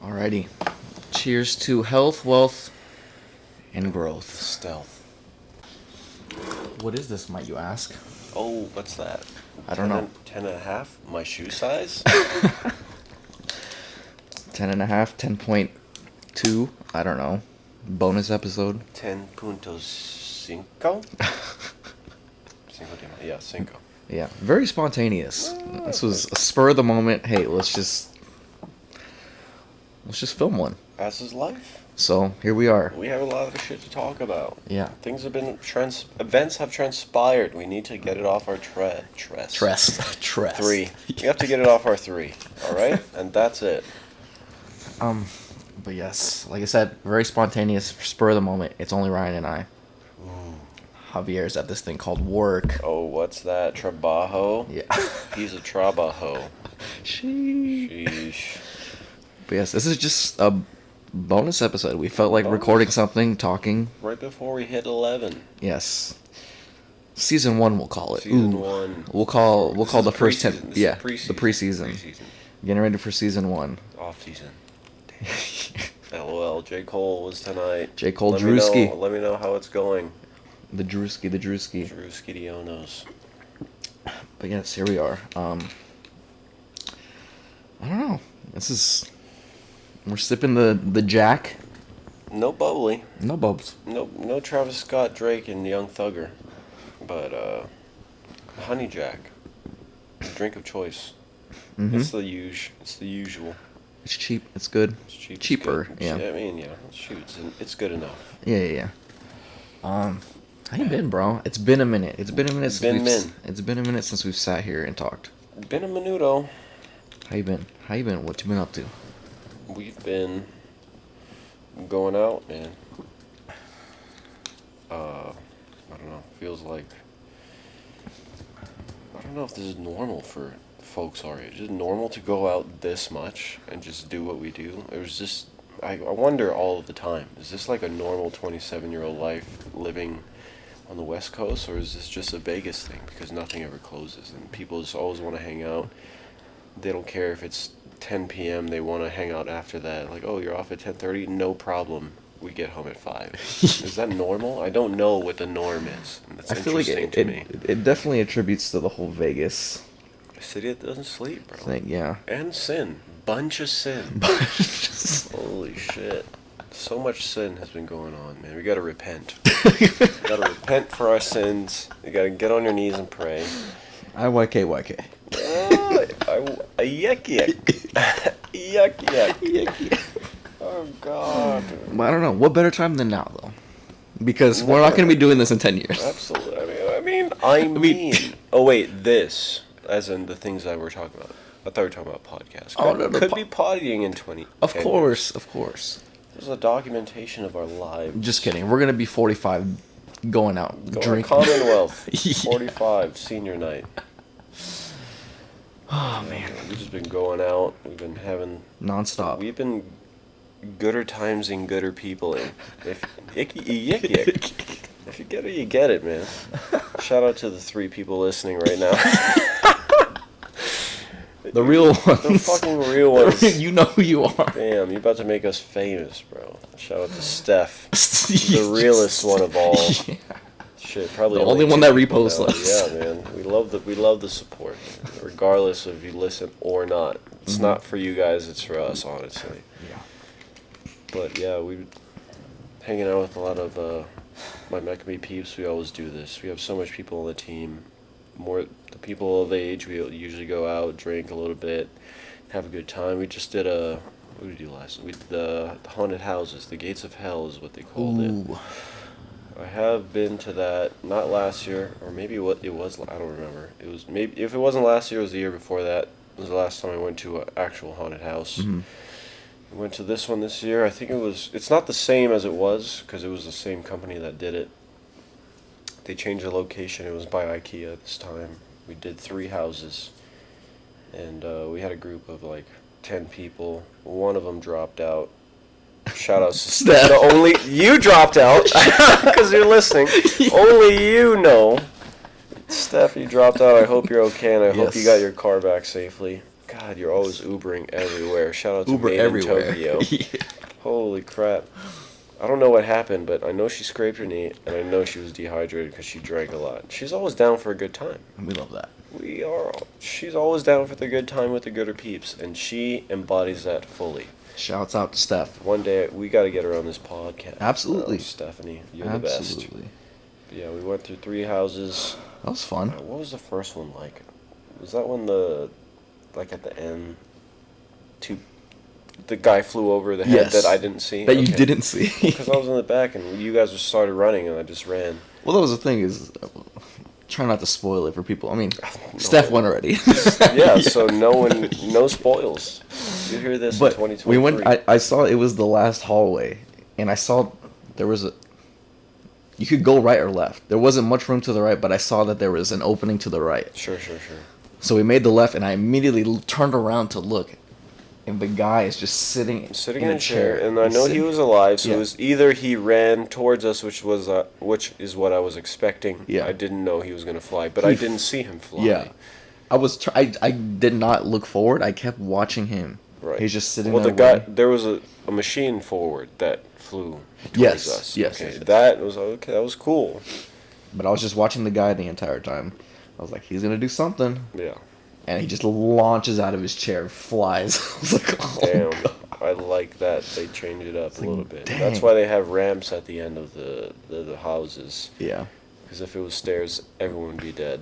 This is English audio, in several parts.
Alrighty. Cheers to health, wealth, and growth. Stealth. What is this, might you ask? Oh, what's that? I don't know. 10.5? My shoe size? 10 and a half, 10.2, I don't know. Bonus episode. 10.5? Yeah, cinco. Yeah, very spontaneous. This was a spur of the moment. Hey, let's just film one. As is life. So here we are. We have a lot of shit to talk about. Yeah. Things have been events have transpired. We need to get it off our Trest. 3. We have to get it off our 3. All right, and that's it. But yes, like I said, very spontaneous, spur of the moment. It's only Ryan and I. Javier's at this thing called work. Oh, what's that? Trabajo? Yeah. He's a trabajo. Sheesh. But yes, this is just a bonus episode. We felt like recording something, talking. Right before we hit 11. Yes. Season 1, we'll call it. Season 1. We'll call the first 10. Yeah, the preseason. Getting ready for season 1. Off season. LOL. J. Cole was tonight. J. Cole Drewski. Let me know how it's going. The Drewski. Drewski Dionos. But yes, here we are. I don't know. We're sipping the Jack. No bubbly. No bubs. No Travis Scott, Drake, and Young Thugger. But Honey Jack. Drink of choice. Mm-hmm. It's the usual. It's cheap. It's good. It's cheap. Cheaper. It's good. I mean, yeah. Shoot, it's good enough. Yeah. How you been, bro? It's been a minute. It's been a minute since we've sat here and talked. Been a minuto. How you been? What you been up to? We've been going out, man. I don't know. Feels like I don't know if this is normal for folks our age. Is it normal to go out this much and just do what we do? It was just I wonder all of the time. Is this like a normal 27-year-old life living on the West Coast, or is this just a Vegas thing because nothing ever closes and people just always want to hang out? They don't care if it's 10 p.m. They want to hang out after that. Like, oh, you're off at 10:30? No problem. We get home at 5. Is that normal? I don't know what the norm is. That's interesting to me. It definitely attributes to the whole Vegas A city that doesn't sleep, bro. thing, yeah. And sin. Bunch of sin. Holy shit. So much sin has been going on, man. We gotta repent. We gotta repent for our sins. You gotta get on your knees and pray. YK. Yuck. Oh, God. But I don't know. What better time than now, though? Because we're not going to be doing this in 10 years. Absolutely. I mean. Oh, wait. This. As in the things that we're talking about. I thought we were talking about podcasts. Could be partying in 20. Of course. This is a documentation of our lives. Just kidding. We're going to be 45 going out. Drinking. Commonwealth. Yeah. 45. Senior night. Oh, man. We've just been going out. We've been having... Non-stop. We've been gooder times and gooder people. And if you get it, you get it, man. Shout out to the 3 people listening right now. The real ones. The fucking real ones. You know who you are. Damn, you're about to make us famous, bro. Shout out to Steph. The realest one of all. Yeah. Shit, probably the only one that reposts us. Yeah, man. We love the support, regardless of if you listen or not. It's not for you guys, it's for us, honestly. Yeah. But yeah, we hanging out with a lot of my Mecca peeps. We always do this. We have so much people on the team. More the people of age. We usually go out, drink a little bit, have a good time. We just did what did we do last? We did the haunted houses. The Gates of Hell is what they called it. I have been to that, not last year, or maybe it was, I don't remember. It was, maybe, if it wasn't last year, it was the year before that. It was the last time I went to an actual haunted house. Mm-hmm. I went to this one this year. I think it's not the same as it was, because it was the same company that did it. They changed the location. It was by IKEA this time. We did 3 houses, and we had a group of like 10 people. One of them dropped out. Shout out to Steph. Only you dropped out because you're listening. Only you know. Steph, you dropped out. I hope you're okay, and I hope you got your car back safely. God, God, you're always Ubering everywhere. Shout out to Uber Made everywhere. in Tokyo. Yeah. Holy crap. I don't know what happened, but I know she scraped her knee, and I know she was dehydrated because she drank a lot. She's always down for a good time. And we love that. She's always down for the good time with the gooder peeps, and she embodies that fully. Shouts out to Steph. One day, we got to get her on this podcast. Absolutely. Stephanie, you're Absolutely. the best. Yeah, we went through 3 houses. That was fun. What was the first one like? Was that when like at the end, the guy flew over the head that I didn't see? That you didn't see. Because I was in the back and you guys just started running and I just ran. Well, that was the thing is, try not to spoil it for people. I mean, Steph won already. Yeah, so no spoils. You hear this But in 2023. we went. I saw it was the last hallway, and I saw there was a. You could go right or left. There wasn't much room to the right, but I saw that there was an opening to the right. Sure. So we made the left, and I immediately turned around to look, and the guy is just sitting in a chair. And I know he was alive, so Yeah. it was either he ran towards us, which is what I was expecting. Yeah. I didn't know he was gonna fly, but I didn't see him fly. Yeah, I did not look forward. I kept watching him. Right. He's just sitting Well, there. the guy, waiting. there was a machine forward that flew towards Yes, us. yes, Okay, yes. that was okay. That was cool. But I was just watching the guy the entire time. I was like, he's gonna do something, Yeah. and he just launches out of his chair, and flies. I was like, oh Damn. God. I like that they changed it up a little bit. dang. That's why they have ramps at the end of the houses. Yeah. Because if it was stairs, everyone would be dead.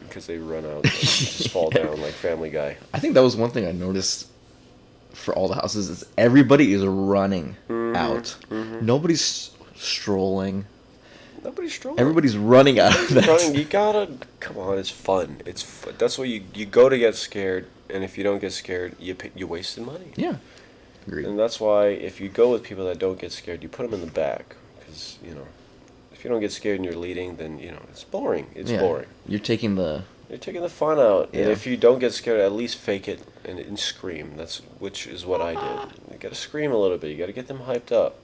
Because they run out, and just fall down like Family Guy. I think that was one thing I noticed for all the houses is everybody is running out. Nobody's strolling. Nobody's strolling. Everybody's running out of that. Running, you gotta come on. It's fun. That's why you go to get scared, and if you don't get scared, you wasted money. Yeah. Agreed. And that's why if you go with people that don't get scared, you put them in the back. Because if you don't get scared and you're leading, then it's boring. It's boring. You're taking the fun out. Yeah. And if you don't get scared, at least fake it and scream. Which is what I did. You gotta scream a little bit. You gotta get them hyped up.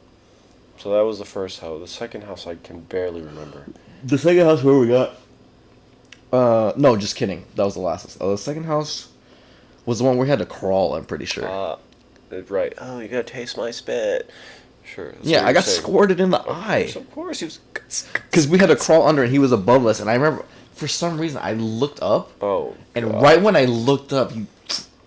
So that was the first house. The second house I can barely remember. The second house where we got. No, just kidding. That was the last house. The second house was the one where we had to crawl. I'm pretty sure. Right. Oh, you gotta taste my spit. Sure. That's Yeah, what I you're got saying. squirted in the eye. Of course, he was. Because we had to crawl under and he was above us. And I remember, for some reason, I looked up. Oh. And God. right when I looked up, he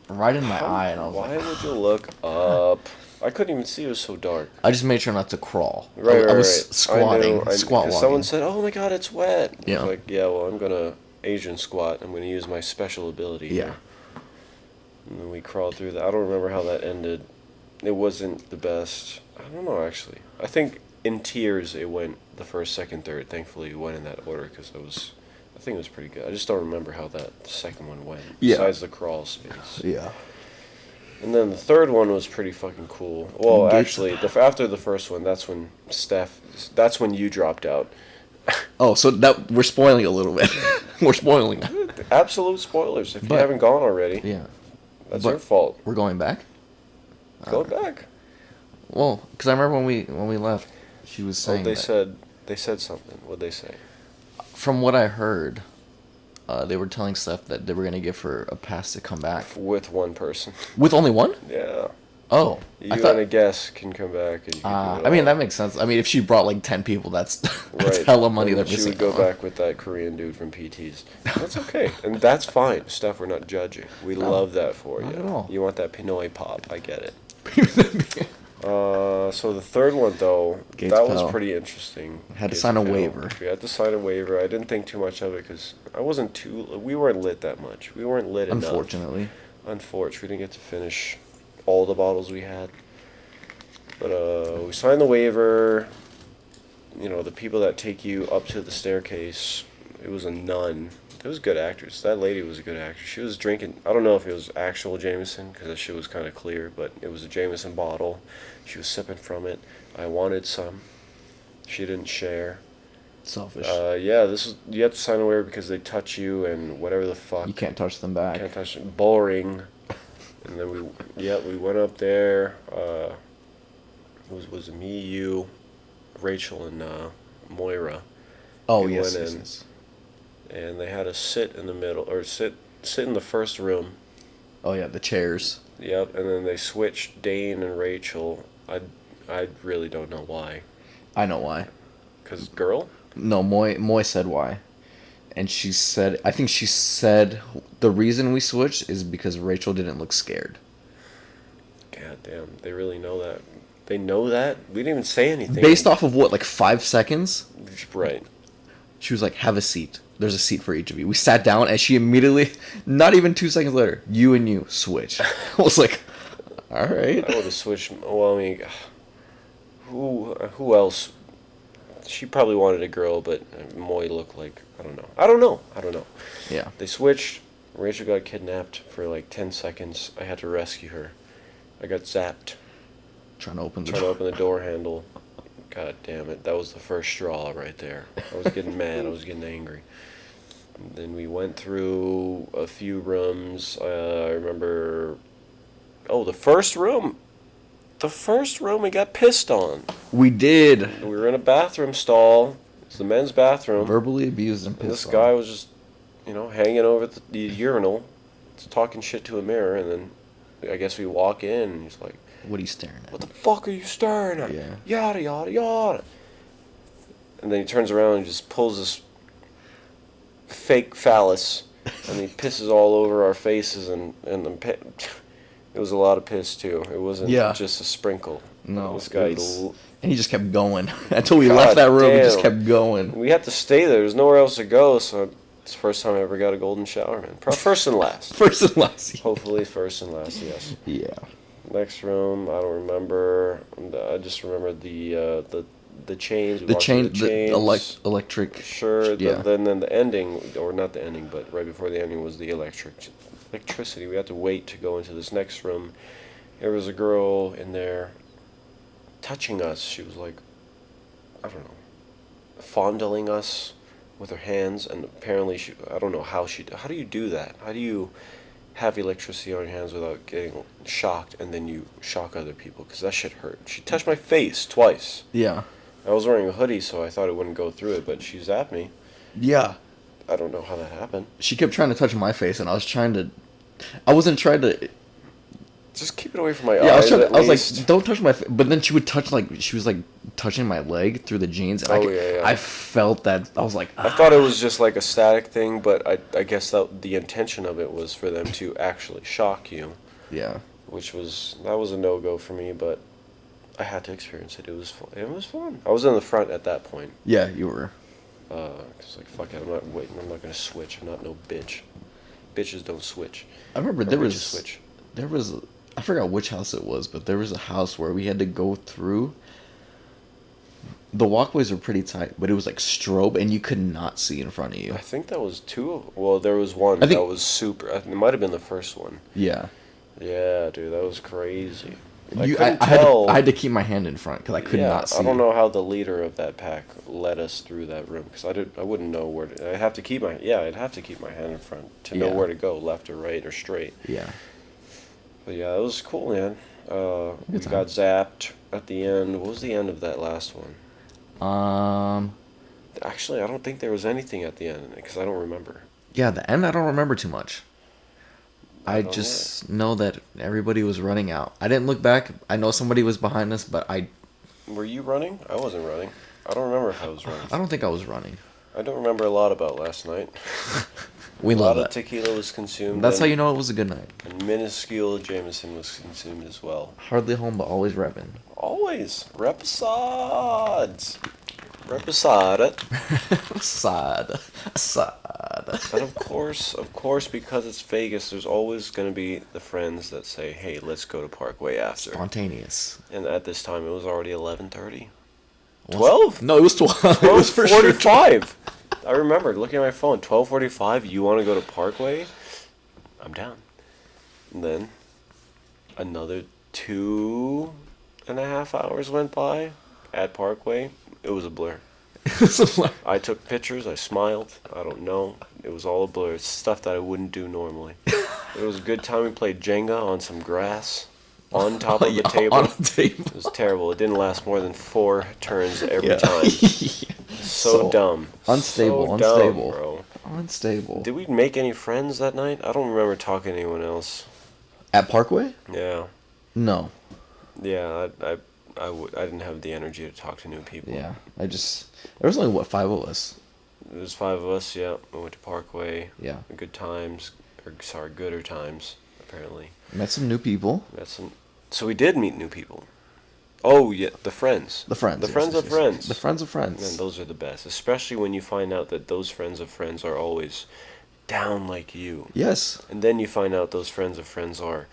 right in my eye. And I was Why like, would you look up? I couldn't even see. It was so dark. I just made sure not to crawl. Right. I was squatting. I knew, Squat walking. someone said, "Oh my God, it's wet." I Yeah. was like, yeah. Well, I'm gonna Asian squat. I'm gonna use my special ability. Yeah. Here. And then we crawled through that. I don't remember how that ended. It wasn't the best. I don't know actually. I think in tiers it went the first, second, third. Thankfully, it went in that order because I think it was pretty good. I just don't remember how that second one went. Yeah. Besides the crawl space. Yeah. And then the third one was pretty fucking cool. Well, Gates- actually, after the first one, that's when you dropped out. Oh, so that we're spoiling a little bit. We're spoiling. Absolute spoilers. If you But- haven't gone already, Yeah. that's but- your fault. We're going back? Go back. Well, because I remember when we left, she was saying They that, said something. What'd they say? from what I heard, they were telling Steph that they were going to give her a pass to come back. With one person. With only one? Yeah. Oh. You I thought, and a guest can come back. And you can do it I mean, all. that makes sense. I mean, if she brought like 10 people, that's Right. hella money And they're she missing. would go out. back with that Korean dude from PT's. That's okay. And that's fine. Steph, we're not judging. We No, love that for not you. at all. You want that Pinoy pop. I get it. So the third one though, Gates that was fell. pretty interesting. Had to Gates sign a fell. waiver. We had to sign a waiver. I didn't think too much of it because we weren't lit that much. We weren't lit enough. Unfortunately. Unfortunately, we didn't get to finish all the bottles we had. But we signed the waiver. The people that take you up to the staircase, it was a nun. It was a good actress. That lady was a good actress. She was drinking, I don't know if it was actual Jameson, because that shit was kind of clear, but it was a Jameson bottle. She was sipping from it. I wanted some. She didn't share. Selfish. Yeah, you have to sign a waiver because they touch you and whatever the fuck. You can't touch them back. Can't touch them. Boring. And then we went up there. It was me, you, Rachel, and Moira. Oh, We yes, went yes, in. yes. And they had us sit in the middle, or sit in the first room, Oh yeah, the chairs. Yep, and then they switched Dane and Rachel. I really don't know why. I know why. Cause girl. No, Moy said why. And she said, I think she said the reason we switched is because Rachel didn't look scared. God damn, they really know that. They know that? We didn't even say anything. Based off of what, like 5 seconds? Right. She was like, have a seat. There's a seat for each of you. We sat down and she immediately, not even 2 seconds later, you and you switch. I was like, alright. I would have switched. Well, I mean, who else? She probably wanted a girl, but Moy looked like, I don't know. Yeah. They switched. Rachel got kidnapped for like 10 seconds. I had to rescue her. I got zapped. Trying to open Trying to open the door handle. God damn it. That was the first straw right there. I was getting mad. I was getting angry. And then we went through a few rooms. I remember... Oh, the first room. The first room we got pissed on. We did. We were in a bathroom stall. It's the men's bathroom. Verbally abused and And pissed this guy was just, hanging over at the urinal, just talking shit to a mirror, and then I guess we walk in, and he's like, What are you staring at? "What the fuck are you staring at? Yeah. Yada, yada, yada." And then he turns around and just pulls this fake phallus, and he pisses all over our faces, and it was a lot of piss, too. It wasn't just a sprinkle. No. This guy... And he just kept going. Until we God left that room, he just damn. kept going. We had to stay there. There's nowhere else to go, so it's the first time I ever got a golden shower, man. First and last. First and last. Hopefully first and last, yes. Yeah. Next room, I don't remember. I just remember the chains. The chain, the electric. Sure. Yeah. Then the ending, or not the ending, but right before the ending was the electricity. We had to wait to go into this next room. There was a girl in there touching us. She was like, I don't know, fondling us with her hands, and apparently I don't know how do you do that? How do you have electricity on your hands without getting shocked, and then you shock other people? Because that shit hurt. She touched my face twice. Yeah. I was wearing a hoodie, so I thought it wouldn't go through it, but she zapped me. Yeah. I don't know how that happened. She kept trying to touch my face, and I wasn't trying to. Just keep it away from my Yeah, eyes. I was like, don't touch my face. But then she would touch, she was like touching my leg through the jeans. And I felt that. I was like, I thought it was just like a static thing, but I guess that the intention of it was for them to actually shock you. Yeah. That was a no-go for me, but I had to experience it. It was fun. It was fun. I was in the front at that point. Yeah, you were. Cause like, fuck it, I'm not gonna switch. I'm not no bitch. Bitches don't switch. I remember Switch. I forgot which house it was, but there was a house where we had to go through. The walkways were pretty tight, but it was like strobe, and you could not see in front of you. I think that was two. Well, there was one that was super. It might have been the first one. Yeah. Yeah, dude, that was crazy. I had to keep my hand in front because I could not see. I don't know how the leader of that pack led us through that room, because I wouldn't know where to. I'd have to keep my hand in front to know where to go, left or right or straight. Yeah. But yeah, it was cool, man. We got zapped at the end. What was the end of that last one? Actually, I don't think there was anything at the end, because I don't remember. Yeah, the end I don't remember too much. I just know that everybody was running out. I didn't look back. I know somebody was behind us, but Were you running? I wasn't running. I don't remember if I was running. I don't think I was running. I don't remember a lot about last night. We love that. A lot of tequila was consumed. That's how you know it was a good night. And minuscule Jameson was consumed as well. Hardly home, but always repping. Always. Reposades. Reposada. Sada. And of course, because it's Vegas, there's always going to be the friends that say, hey, let's go to Parkway after. Spontaneous. And at this time, it was already 11:30. 12? No, it was 12. 12:45. I remember looking at my phone. 12:45. You want to go to Parkway? I'm down. And then another 2.5 hours went by at Parkway. It was a blur. I took pictures. I smiled. I don't know. It was all a blur. It's stuff that I wouldn't do normally. It was a good time. We played Jenga on some grass on top of the table. On a table. It was terrible. It didn't last more than 4 turns every time. So dumb. Unstable, dumb, bro. Unstable. Did we make any friends that night? I don't remember talking to anyone else. At Parkway? Yeah. No. Yeah, I didn't have the energy to talk to new people. Yeah. There was only, what, 5 of us? There's 5 of us, yeah. We went to Parkway. Yeah. Good times. Gooder times, apparently. Met some new people. So we did meet new people. Oh, yeah, the friends. The friends. The yes, friends yes, of yes. friends. The friends of friends. Man, those are the best. Especially when you find out that those friends of friends are always down like you. Yes. And then you find out those friends of friends are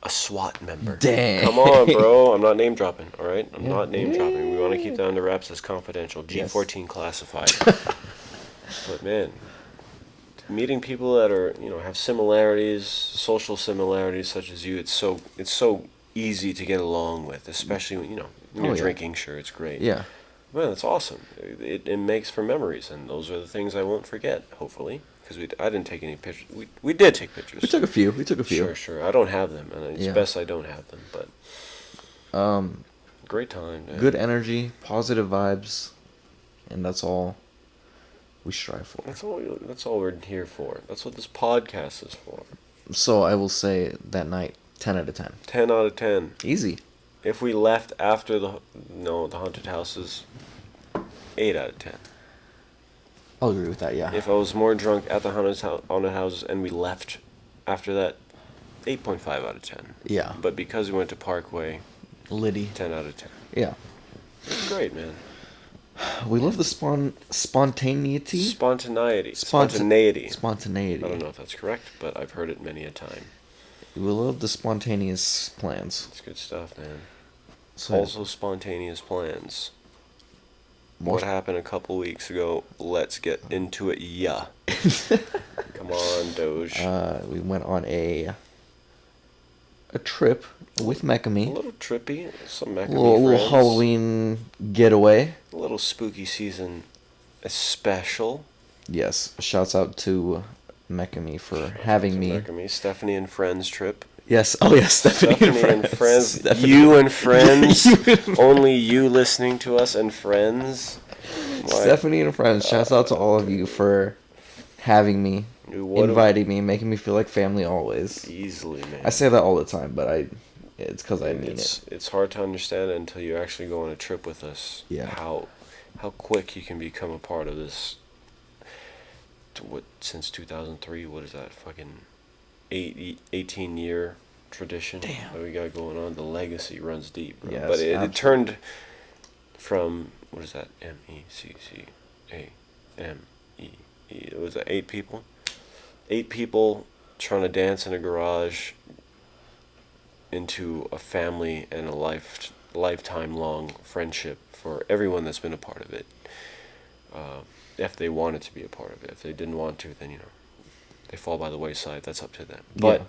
a SWAT member. Dang. Come on, bro. I'm not name dropping, all right? I'm Yeah. not name dropping. We want to keep that under wraps as confidential. G14 classified. But man, meeting people that are, have similarities, social similarities such as you, it's so easy to get along with, especially when, when you're drinking, sure, it's great. Yeah. Man, that's awesome. It makes for memories, and those are the things I won't forget, hopefully. Because I didn't take any pictures. We did take pictures. We took a few. Sure. I don't have them, and it's best I don't have them. But great time. Man. Good energy, positive vibes, and that's all we strive for. That's all we're here for. That's what this podcast is for. So I will say that night, 10 out of 10. 10 out of 10. Easy. If we left after the haunted houses, 8 out of 10. I'll agree with that, yeah. If I was more drunk at the haunted houses and we left after that, 8.5 out of 10. Yeah. But because we went to Parkway, Liddy. 10 out of 10. Yeah. Great, man. We love the spontaneity. Spontaneity. Spontaneity. I don't know if that's correct, but I've heard it many a time. We love the spontaneous plans. It's good stuff, man. So, Also spontaneous plans. What happened a couple weeks ago? Let's get into it, yeah. Come on, Doge. We went on a trip with Mekami. A little trippy, some Mekami little friends. Halloween getaway. A little spooky season special. Yes, shouts out to Mekami for having me. Mekami, Stephanie and friends trip. Yes, oh yes, Stephanie and friends. Stephanie. You and friends. Only you listening to us and friends. Stephanie and friends, shouts out to all of you for having me, inviting me, making me feel like family always. Easily, man. I say that all the time, but it's because I mean it. It's hard to understand until you actually go on a trip with us. Yeah. How quick you can become a part of this. Since 2003? What is that? Fucking 18-year tradition that we got going on. The legacy runs deep, bro. Yes, but it turned from, what is that? MECCAME. Was that 8 people? 8 people trying to dance in a garage into a family and a lifetime long friendship for everyone that's been a part of it. If they wanted to be a part of it. If they didn't want to, then they fall by the wayside. That's up to them. But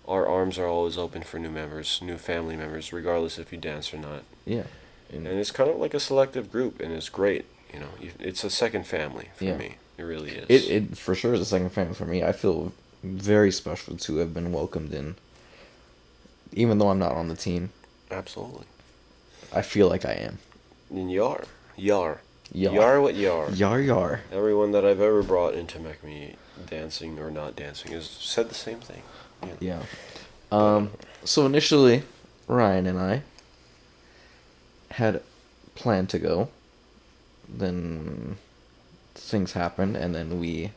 our arms are always open for new members, new family members, regardless if you dance or not. Yeah. And it's kind of like a selective group, and it's great. It's a second family for me. It really is. It for sure is a second family for me. I feel very special to have been welcomed in, even though I'm not on the team. Absolutely. I feel like I am. And you are. Yar what yar. Yar. Everyone that I've ever brought into Mekami, dancing or not dancing, has said the same thing. Yeah. So initially, Ryan and I had planned to go. Then things happened, and then we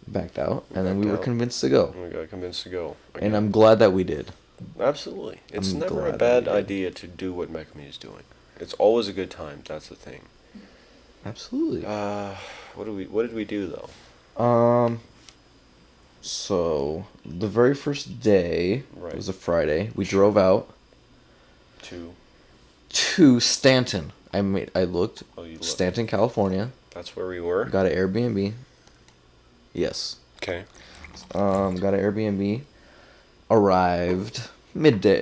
backed out, and then we were convinced to go. We got convinced to go. And I'm glad that we did. Absolutely. It's I'm never a glad bad that we did. idea to do what Mekami is doing. It's always a good time. That's the thing. Absolutely. What did we do though? So the very first day was a Friday. We drove out to Stanton. I looked. Oh, you looked. Stanton, California. That's where we were. Got an Airbnb. Yes. Okay. Got an Airbnb. Arrived midday.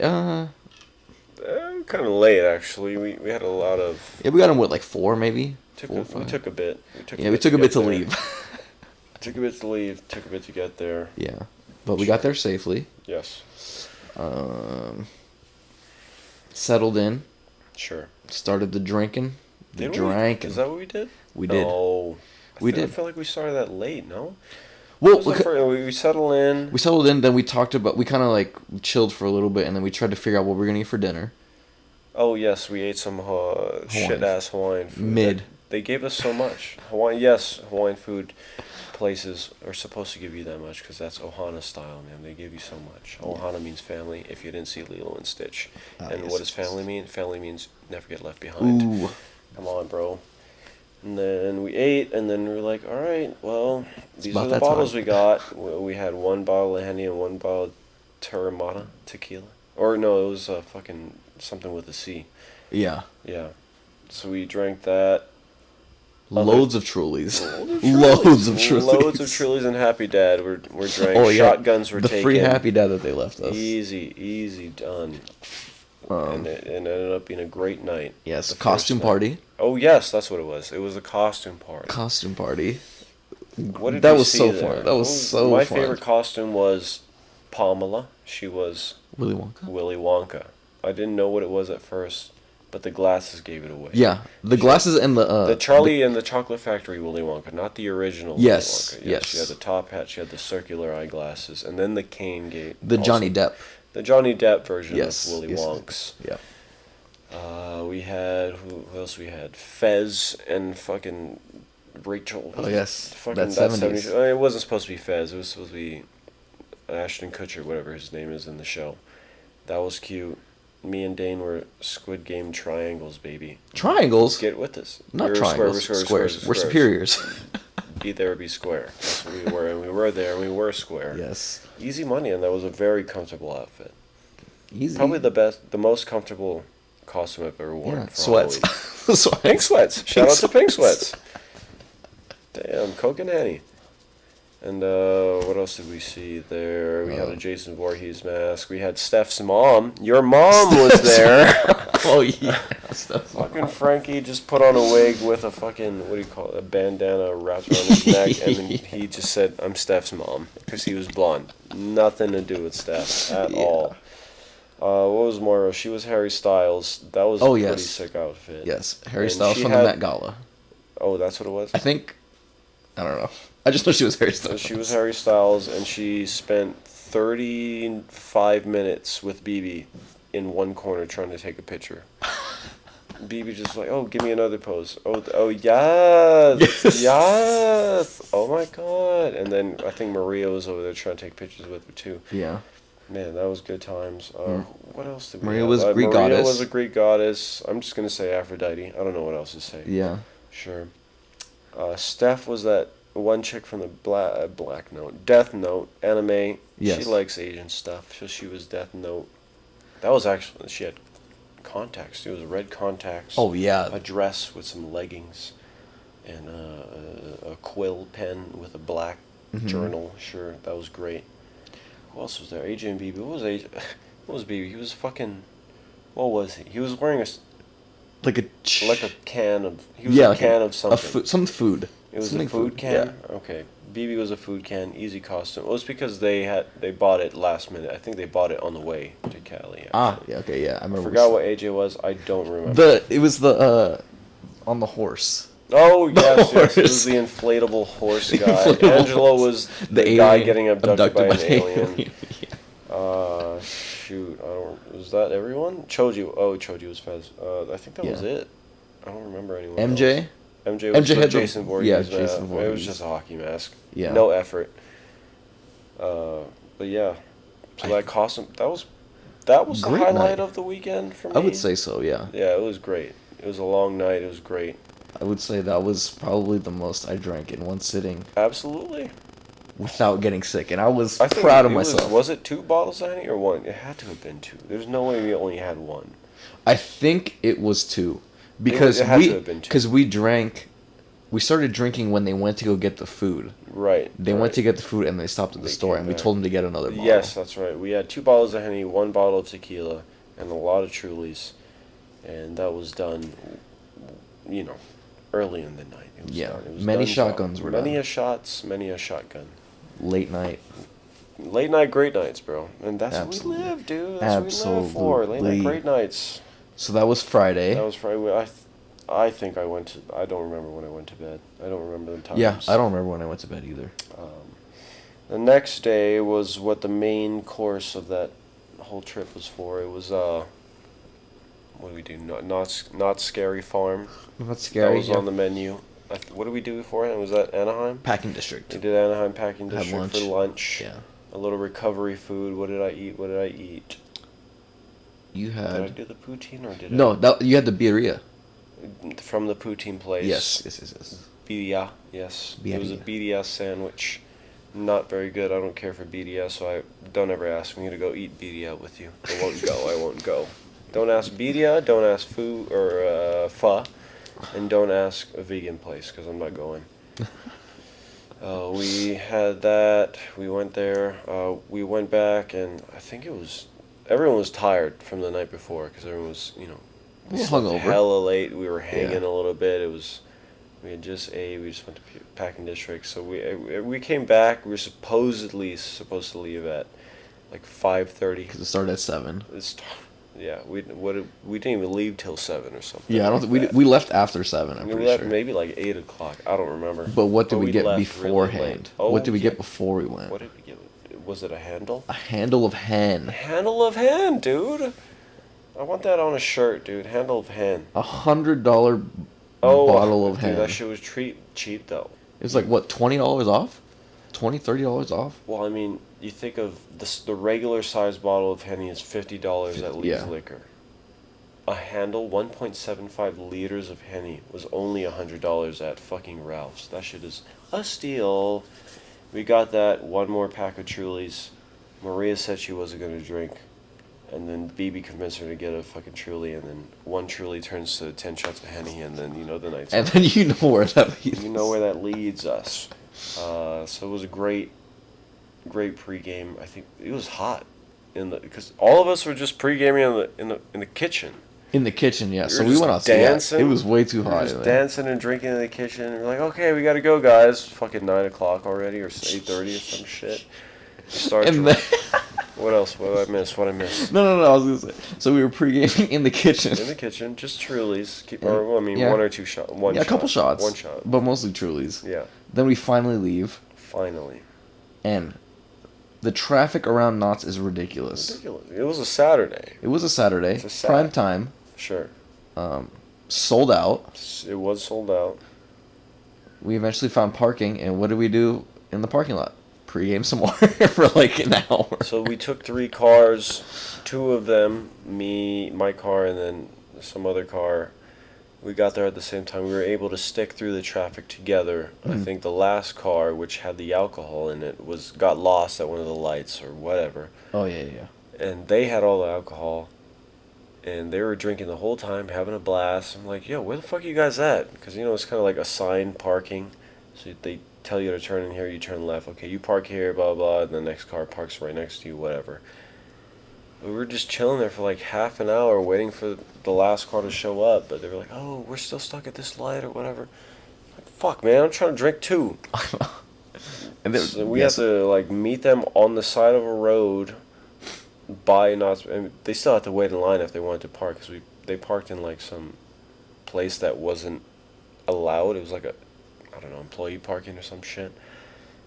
Kind of late actually. We had a lot of. Yeah, we got him with like 4 maybe. We took a bit. We took a bit to leave. Took a bit to leave. Took a bit to get there. Yeah, but we got there safely. Yes. Settled in. Sure. Started the drinking. Is that what we did? We did. No. We did. I feel like we started that late, no? Well, we settle in. we settled in. Then we talked about. We kind of like chilled for a little bit, and then we tried to figure out what we were gonna eat for dinner. Oh yes, we ate some shit ass Hawaiian food. Mid. They gave us so much. Hawaiian food places are supposed to give you that much because that's Ohana style, man. They give you so much. Ohana means family. If you didn't see Lilo and Stitch, and yes, what does family mean? Family means never get left behind. Ooh. Come on, bro. And then we ate, and then we were like, all right, well, these are the about that bottles time. we got. We had one bottle of Henny and one bottle of Terramana tequila. Or no, it was fucking something with a C. Yeah. Yeah. So we drank that. Loads of Trulies. Loads of Trulies. Loads of Trulies and Happy Dad were drank. Oh, yeah. Shotguns were the taken. free Happy Dad that they left us. Easy done. And it ended up being a great night. Yes, The costume first night. party. Oh yes, that's what it was. It was a costume party. Costume party. What did That we was see so there? fun. That was so My fun. favorite costume was Pamela. She was Willy Wonka. Willy Wonka. I didn't know what it was at first, but the glasses gave it away. Yeah, the glasses and the The Charlie and the Chocolate Factory Willy Wonka, not the original Yes, Willy Wonka. yes. She had the top hat, she had the circular eyeglasses, and then the cane gate. the Johnny Depp. The Johnny Depp version Yes, of Willy yes. Wonks. Yeah. We had, who else we had? Fez and fucking Rachel. Oh yes, Fucking that 70s. It wasn't supposed to be Fez, it was supposed to be Ashton Kutcher, whatever his name is in the show. That was cute. Me and Dane were Squid Game triangles, baby. Triangles? Get with us. Not We were triangles. squares. We're superiors. Be there or be square. That's what we were, and we were there, and we were square. Yes. Easy money, and that was a very comfortable outfit. Easy. Probably the most comfortable costume I've ever worn. Yeah. For Sweats. Halloween. Sweats. Pink sweats. Shout out to Pink Sweats. Damn, Coke and Annie. And what else did we see there? We had a Jason Voorhees mask. We had Steph's mom. Your mom was there. Oh yeah. Fucking Frankie just put on a wig with a fucking, what do you call it, a bandana wrapped around his neck, and then he just said, I'm Steph's mom, because he was blonde. Nothing to do with Steph at all. What was Moira? She was Harry Styles. That was a pretty sick outfit. Yes, Harry And Styles she from had- the Met Gala. Oh, that's what it was? I think. I don't know. I just know she was Harry So Styles. she was Harry Styles, and she spent 35 minutes with BB in one corner trying to take a picture. BB just like, oh, give me another pose. Oh, yes, yes. Oh my god. And then I think Maria was over there trying to take pictures with her too. Yeah. Man, that was good times. What else did we Maria have? was Greek Maria goddess. was a Greek goddess. I'm just gonna say Aphrodite. I don't know what else to say. Yeah. Sure. Steph was that one chick from the Black Note, Death Note anime. Yes. She likes Asian stuff, so she was Death Note. That was actually, she had contacts. It was red contacts. Oh yeah. A dress with some leggings, and a quill pen with a black journal. Sure, that was great. Who else was there? AJ and BB. What was AJ? What was BB? He was fucking. What was he? He was wearing like a can of. He was a can of something. Some food. It was Something a food can. Yeah. Okay. BB was a food can. Easy costume. Well, it's because they bought it last minute. I think they bought it on the way to Cali. Actually. Ah, yeah, okay, yeah. I remember. I forgot what AJ was. I don't remember. It was the on the horse. Oh yes, horse. It was the inflatable horse guy. Inflatable Angelo horse. was The the guy alien getting abducted by an the alien. Shoot, I don't. Was that everyone? Choji. Oh, Choji was Fez. I think that was it. I don't remember anyone. MJ. Else. MJ was MJ had Jason Voorhees. yeah, mask. Jason It Voorhees. was just a hockey mask. Yeah. No effort. But yeah, so that costume that was the Great highlight night. of the weekend for me. I would say so. Yeah. Yeah, it was great. It was a long night. It was great. I would say that was probably the most I drank in one sitting Absolutely. without getting sick, and I was I think proud of it myself. Was it 2 bottles of Henny or 1? It had to have been 2. There's no way we only had 1. I think it was 2, because it had to have been 2. we started drinking when they went to go get the food. Right. They went to get the food and they stopped at the store, came and we back. told them to get another bottle. Yes, that's right. We had 2 bottles of Henny, 1 bottle of tequila, and a lot of Trulies, and that was done, early in the night. It was Yeah. done. It was Many done shotguns done. were Many done. a shots, many a shotgun. Late night. Late night, great nights, bro. And that's Absolutely. what we live, dude. That's what we live for. Late night, Absolutely. great nights. So that was Friday. That was Friday. I think I went to. I don't remember when I went to bed. I don't remember the times. Yeah, I don't remember when I went to bed either. The next day was what the main course of that whole trip was for. It was what do we do? Not Scary Farm. Not scary. That was on the menu. What did we do beforehand? Was that Anaheim? Packing district. We did Anaheim Packing Had District lunch. for lunch. Yeah. A little recovery food. What did I eat? What did I eat? You Did I had do the poutine or did no. That you had the birria. from the poutine place? Yes. Birria, yes. It was a BDS sandwich. Not very good. I don't care for BDS, so I don't ever ask me to go eat BDS with you. I won't go. I won't go. Don't ask BDS. Don't ask Pho or Pho, and don't ask a vegan place because I'm not going. We had that. We went there. We went back, and I think everyone was tired from the night before because everyone was, we slept hungover. hella late. We were hanging Yeah. a little bit. We had just ate. We just went to Packing District. So we came back. We were supposed to leave at like 5:30. Because it started at 7. Yeah, we didn't even leave till 7 or something. Yeah, I don't think we left after 7. I'm We pretty left sure. maybe like 8 o'clock. I don't remember. But what did we get left beforehand? Really late. Oh, What did we yeah. get before we went? What did we get? Was it a handle? A handle of hen. Handle of hen, dude. I want that on a shirt, dude. Handle of hen. $100 bottle of dude, hen. that shit was cheap though. It was like what, $20 off? $30 off? Well, I mean, you think of the regular size bottle of Henny is $50 at Lee's Yeah. Liquor. A handle, 1.75 liters of Henny was only $100 at fucking Ralph's. That shit is a steal. We got that, one more pack of Trulies. Maria said she wasn't gonna drink, and then BB convinced her to get a fucking Truly, and then one Truly turns to 10 shots of Henny, and then the night's And over. then you know where that leads. You know where that leads us. So it was a great pregame. I think it was hot because all of us were just pre-gaming in the kitchen. In the kitchen, yeah. We So were we just went outside. dancing. It was way too We were hot. just in there. dancing and drinking in the kitchen. And we're like, okay, we gotta go, guys. Fucking 9 o'clock already, or 8:30 or some shit. And then What else? What did I miss? What I missed? no. I was gonna say. So we were pre-gaming in the kitchen. In the kitchen, just Trulies. Yeah. One or two shots. Yeah, a couple shots. One shot. But mostly Trulies. Yeah. Then we finally leave, Finally. and the traffic around Knott's is ridiculous. Ridiculous. It was a Saturday. It was a Saturday, It's a prime time, Sure. sold out. It was sold out. We eventually found parking, and what did we do in the parking lot? Pre-game some more for like an hour. So we took 3 cars, 2 of them, me, my car, and then some other car. We got there at the same time. We were able to stick through the traffic together. I think the last car, which had the alcohol in it, got lost at one of the lights or whatever. Oh yeah. And they had all the alcohol, and they were drinking the whole time, having a blast. I'm like, yo, where the fuck are you guys at? Because, it's kind of like assigned parking. So they tell you to turn in here, you turn left. Okay, you park here, blah, blah, and the next car parks right next to you, whatever. We were just chilling there for like half an hour waiting for the last car to show up. But they were like, oh, we're still stuck at this light or whatever. Like, fuck, man, I'm trying to drink too. And So we had to like meet them on the side of a road and they still had to wait in line if they wanted to park because they parked in like some place that wasn't allowed. It was like I don't know, employee parking or some shit.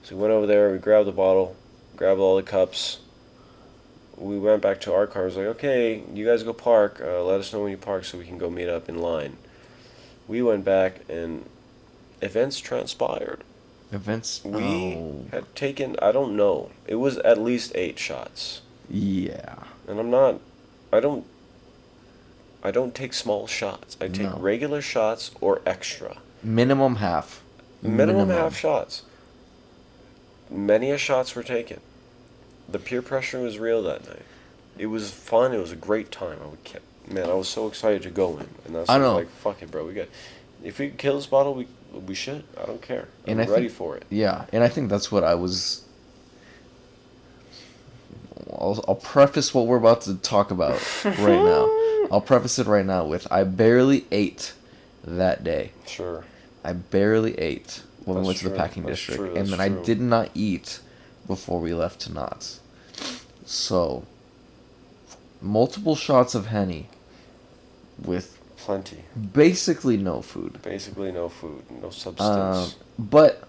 So we went over there, we grabbed the bottle, grabbed all the cups. We went back to our car. I was like, okay, you guys go park. Let us know when you park so we can go meet up in line. We went back and events transpired. We had taken, I don't know, it was at least 8 shots. Yeah. And I don't take small shots. I take regular shots or extra. Minimum half. Minimum half shots. Many a shots were taken. The peer pressure was real that night. It was fun. It was a great time. I was so excited to go in. And I was like, fuck it, bro. If we could kill this bottle, we should. I don't care. I'm ready for it. Yeah, and I think that's what I was... I'll preface what we're about to talk about right now. I'll preface it right now with I barely ate that day. Sure. I barely ate when we went to the true. packing That's district. true. And then I did not eat before we left to Knott's. So, multiple shots of Henny with Plenty. basically no food. Basically no food. No substance. But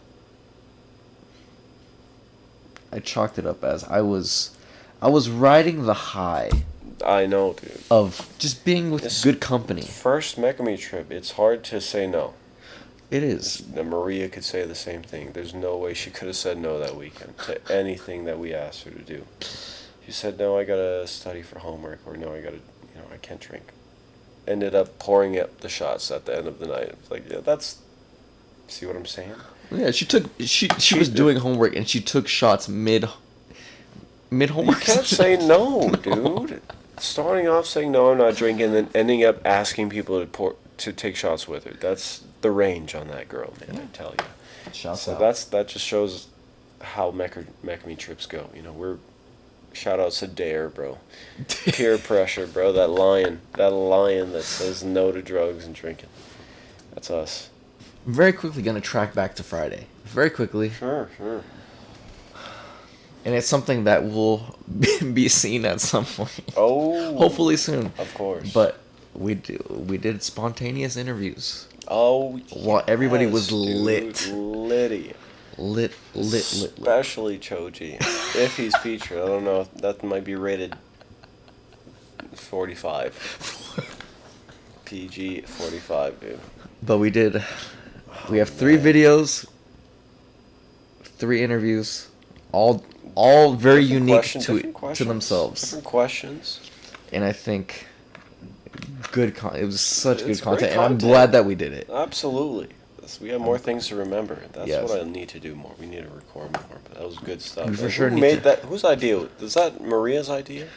I chalked it up as I was riding the high I know, dude. of just being with This good company. first Mekami trip, it's hard to say no. It is. And Maria could say the same thing. There's no way she could have said no that weekend to anything that we asked her to do. She said, no, I gotta study for homework, or no, I can't drink. Ended up pouring up the shots at the end of the night. It's like, yeah, see what I'm saying? Yeah, she was doing homework and she took shots mid homework. You can't say no, dude. Starting off saying no, I'm not drinking, and then ending up asking people to take shots with her. That's the range on that girl, man. I tell you. Shouts So out. that just shows how Mekami trips go. We're shout outs to Dare, bro. Peer pressure, bro. That lion that says no to drugs and drinking. That's us. I'm very quickly gonna track back to Friday. Very quickly. Sure. And it's something that will be seen at some point. Oh. Hopefully soon. Of course. But we did spontaneous interviews. Oh, While everybody yes, was dude. lit. Litty. Lit. Especially Choji. If he's featured. I don't know. That might be rated 45. PG 45, dude. But we have 3 videos, 3 interviews, all very unique Different to questions. themselves. Different questions. And I think it was such It's good great content, and I'm content. glad that we did it. Absolutely. We have more things to remember. That's Yes. what I need to do more. We need to record more. But that was good stuff. We for And sure who need made to- that? Whose idea? Was that Maria's idea?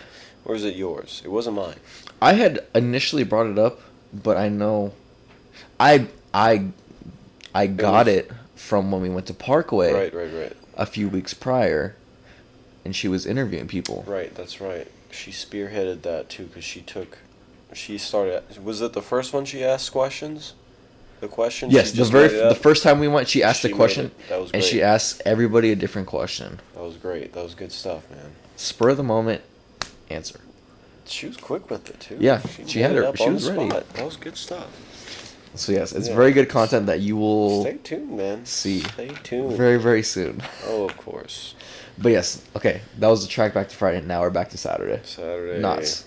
Or is it yours? It wasn't mine. I had initially brought it up, but I know I got it from when we went to Parkway Right. a few weeks prior, and she was interviewing people. Right, that's right. She spearheaded that too, because she started. Was it the first one she asked questions? The question. Yes, She just made it the up? first time we went, she asked She a made question, it. That was and she great. asked everybody a different question. That was great. That was good stuff, man. Spur of the moment, answer. She was quick with it too. Yeah, she made had it her- up she on was the ready. spot. That was good stuff. So yes, it's Yeah. very good content that you will Stay tuned, man. see Stay tuned. very, very soon. Oh, of course. But yes, okay, that was the track back to Friday. Now we're back to Saturday. Saturday. Nuts.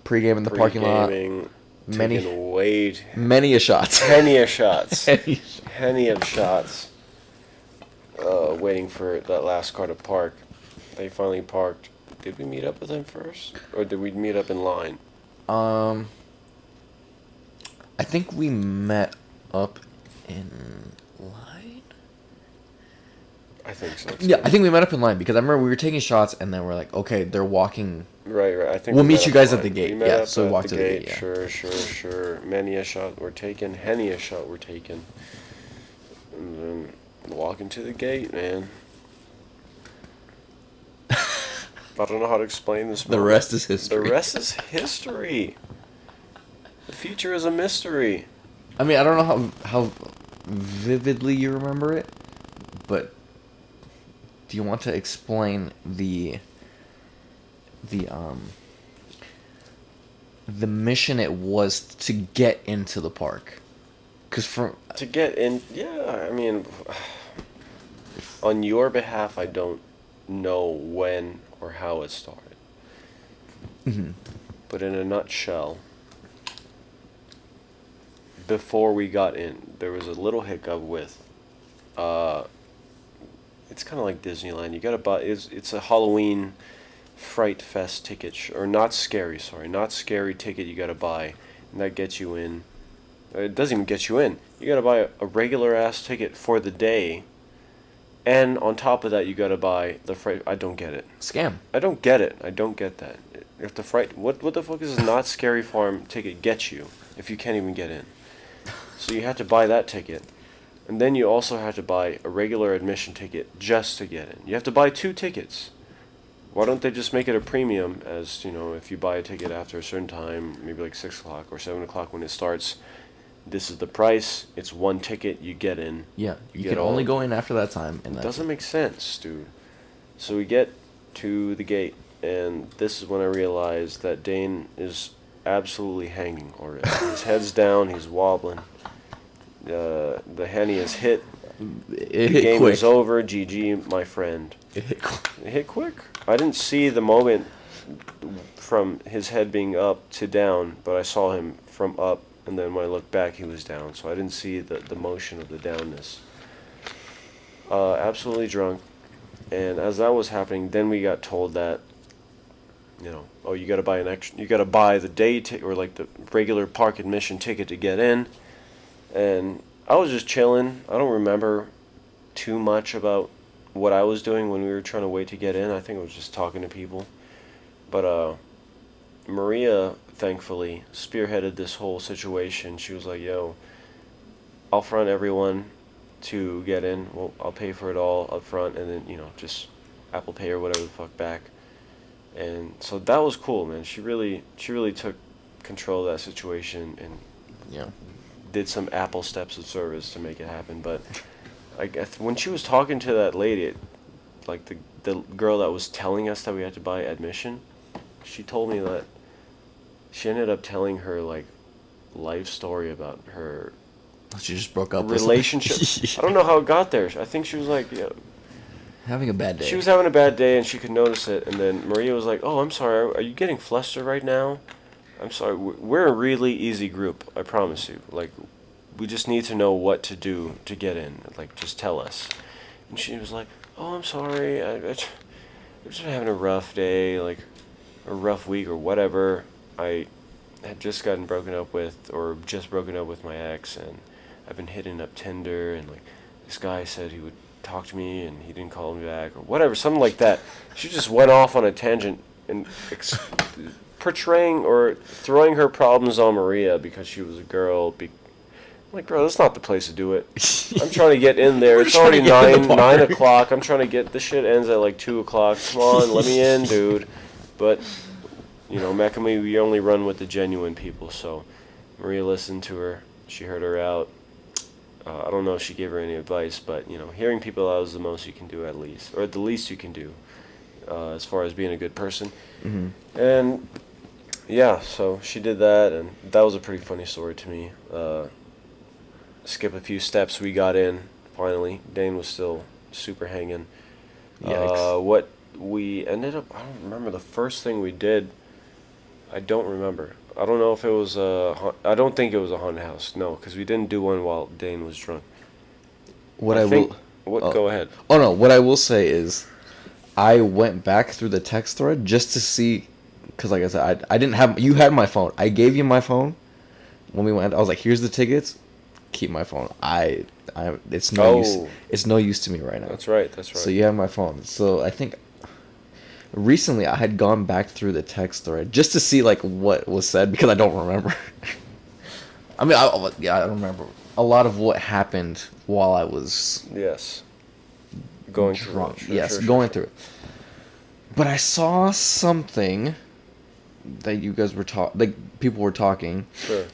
Pre-game in the parking lot. Pre-gaming, Many- taking way Many a shots. Henny of shots. Henny. Henny of shots. Waiting for that last car to park. They finally parked. Did we meet up with them first? Or did we meet up in line? I think we met up in line. I think so. Yeah, I think we met up in line because I remember we were taking shots and then we're like, okay, they're walking. Right. I think We'll we meet met you up guys in at the line. gate. We met Yeah, up so we at walked to the gate, yeah. Sure. Many a shot we're taking. Henny a shot we're taking. And then walking to the gate, man. I don't know how to explain this. The moment. rest is history. The rest is history. The future is a mystery. I mean, I don't know how vividly you remember it, but do you want to explain the mission it was to get into the park? Because To get in, yeah, I mean, on your behalf, I don't know when or how it started. Mhm. But in a nutshell, before we got in, there was a little hiccup with, it's kind of like Disneyland. You gotta buy, it's a Halloween Fright Fest ticket, or not scary ticket you gotta buy, and that gets you in. It doesn't even get you in. You gotta buy a regular ass ticket for the day, and on top of that, you gotta buy the fright. I don't get it. scam. I don't get it. I don't get that. If the fright, what the fuck is a not scary farm ticket get you if you can't even get in? So you had to buy that ticket, and then you also had to buy a regular admission ticket just to get in. You have to buy 2 tickets. Why don't they just make it a premium? As you know, if you buy a ticket after a certain time, maybe like 6 o'clock or 7 o'clock when it starts, this is the price. It's 1 ticket. You get in. Yeah, you get can all only of go in after that time, and It that's doesn't make sense, dude. So we get to the gate, and this is when I realized that Dane is absolutely hanging already. His head's down, he's wobbling. The Henny is hit It The hit game quick. was over. GG, my friend. It hit quick. It hit quick. I didn't see the moment from his head being up to down, but I saw him from up, and then when I looked back, he was down. So I didn't see the motion of the downness. Absolutely drunk. And as that was happening, then we got told that, oh, you gotta buy you gotta buy the day or like the regular park admission ticket to get in. And I was just chilling. I don't remember too much about what I was doing when we were trying to wait to get in. I think I was just talking to people. But Maria, thankfully, spearheaded this whole situation. She was like, yo, I'll front everyone to get in. Well, I'll pay for it all up front, and then, just Apple Pay or whatever the fuck back. And so that was cool, man. She really took control of that situation and did some Apple steps of service to make it happen. But when she was talking to that lady, like the girl that was telling us that we had to buy admission, she told me that she ended up telling her like life story about her She just broke up relationship. I don't know how it got there. I think she was like, having a bad day. she was having a bad day and she could notice it. And then Maria was like, oh, I'm sorry. Are you getting flustered right now? I'm sorry. We're a really easy group. I promise you. Like, we just need to know what to do to get in. Like, just tell us. And she was like, oh, I'm sorry. I've just been having a rough day, like a rough week or whatever. I had just gotten broken up with, or just broken up with my ex, and I've been hitting up Tinder, and like this guy said he would talk to me, and he didn't call me back, or whatever, something like that. She just went off on a tangent and portraying or throwing her problems on Maria because she was a girl. I'm like, bro, that's not the place to do it. I'm trying to get in there. It's already 9 o'clock. I'm trying to get, this shit ends at like 2 o'clock. Come on, let me in, dude. But, Mekami, we only run with the genuine people. So Maria listened to her. She heard her out. I don't know if she gave her any advice, but, hearing people out is the most you can do at least. Or the least you can do as far as being a good person. Mm-hmm. And, yeah, so she did that, and that was a pretty funny story to me. Skip a few steps, we got in, finally. Dane was still super hanging. What we ended up, I don't remember the first thing we did. I don't remember. I don't know if it was I don't think it was a haunted house. No, because we didn't do one while Dane was drunk. Go ahead. Oh no, what I will say is, I went back through the text thread just to see, because like I said, I didn't have, you had my phone. I gave you my phone when we went. I was like, here's the tickets. Keep my phone. It's no use. It's no use to me right now. That's right. So you have my phone. So I think recently I had gone back through the text thread just to see like what was said, because I don't remember. I mean, I don't remember a lot of what happened while I was going drunk. Through it. Going through it. But I saw something that you guys were people were talking. Sure.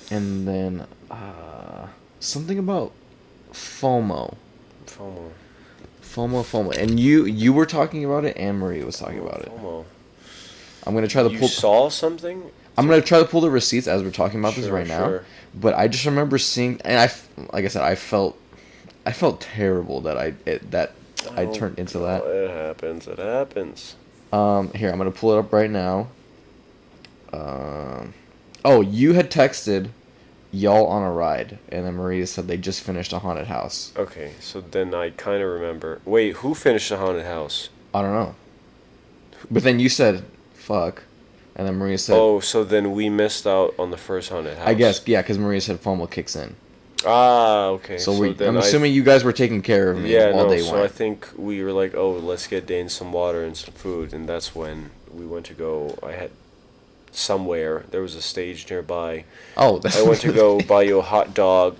And then something about FOMO. And you were talking about it, and Marie was talking about it. FOMO. I'm gonna try to You saw something? I'm gonna try to pull the receipts as we're talking about this right now. But I just remember seeing, and like I said, I felt terrible that I turned into that. It happens. Here, I'm gonna pull it up right now. You had texted y'all on a ride, and then Maria said they just finished a haunted house. Okay, so then I kind of remember. Wait, who finished the haunted house? I don't know. But then you said, fuck, and then Maria said... Oh, so then we missed out on the first haunted house. I guess, yeah, because Maria said FOMO kicks in. Ah, okay. So I'm assuming you guys were taking care of me while they went. So I think we were like, oh, let's get Dane some water and some food, and that's when we went to go... Somewhere there was a stage nearby. I went to go buy you a hot dog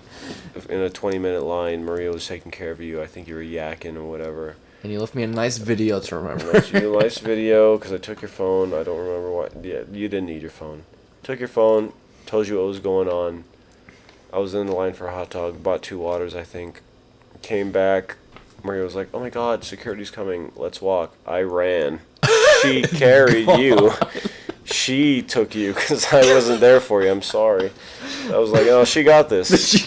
in a 20-minute line. Maria was taking care of you. I think you were yakking or whatever. And you left me a nice video to remember. I left you a nice video because I took your phone. I don't remember why. Yeah, you didn't need your phone. Took your phone, told you what was going on. I was in the line for a hot dog, bought 2 waters, I think. Came back. Maria was like, oh my god, security's coming. Let's walk. I ran. She carried you. She took you because I wasn't there for you. I'm sorry. I was like, oh, she got this.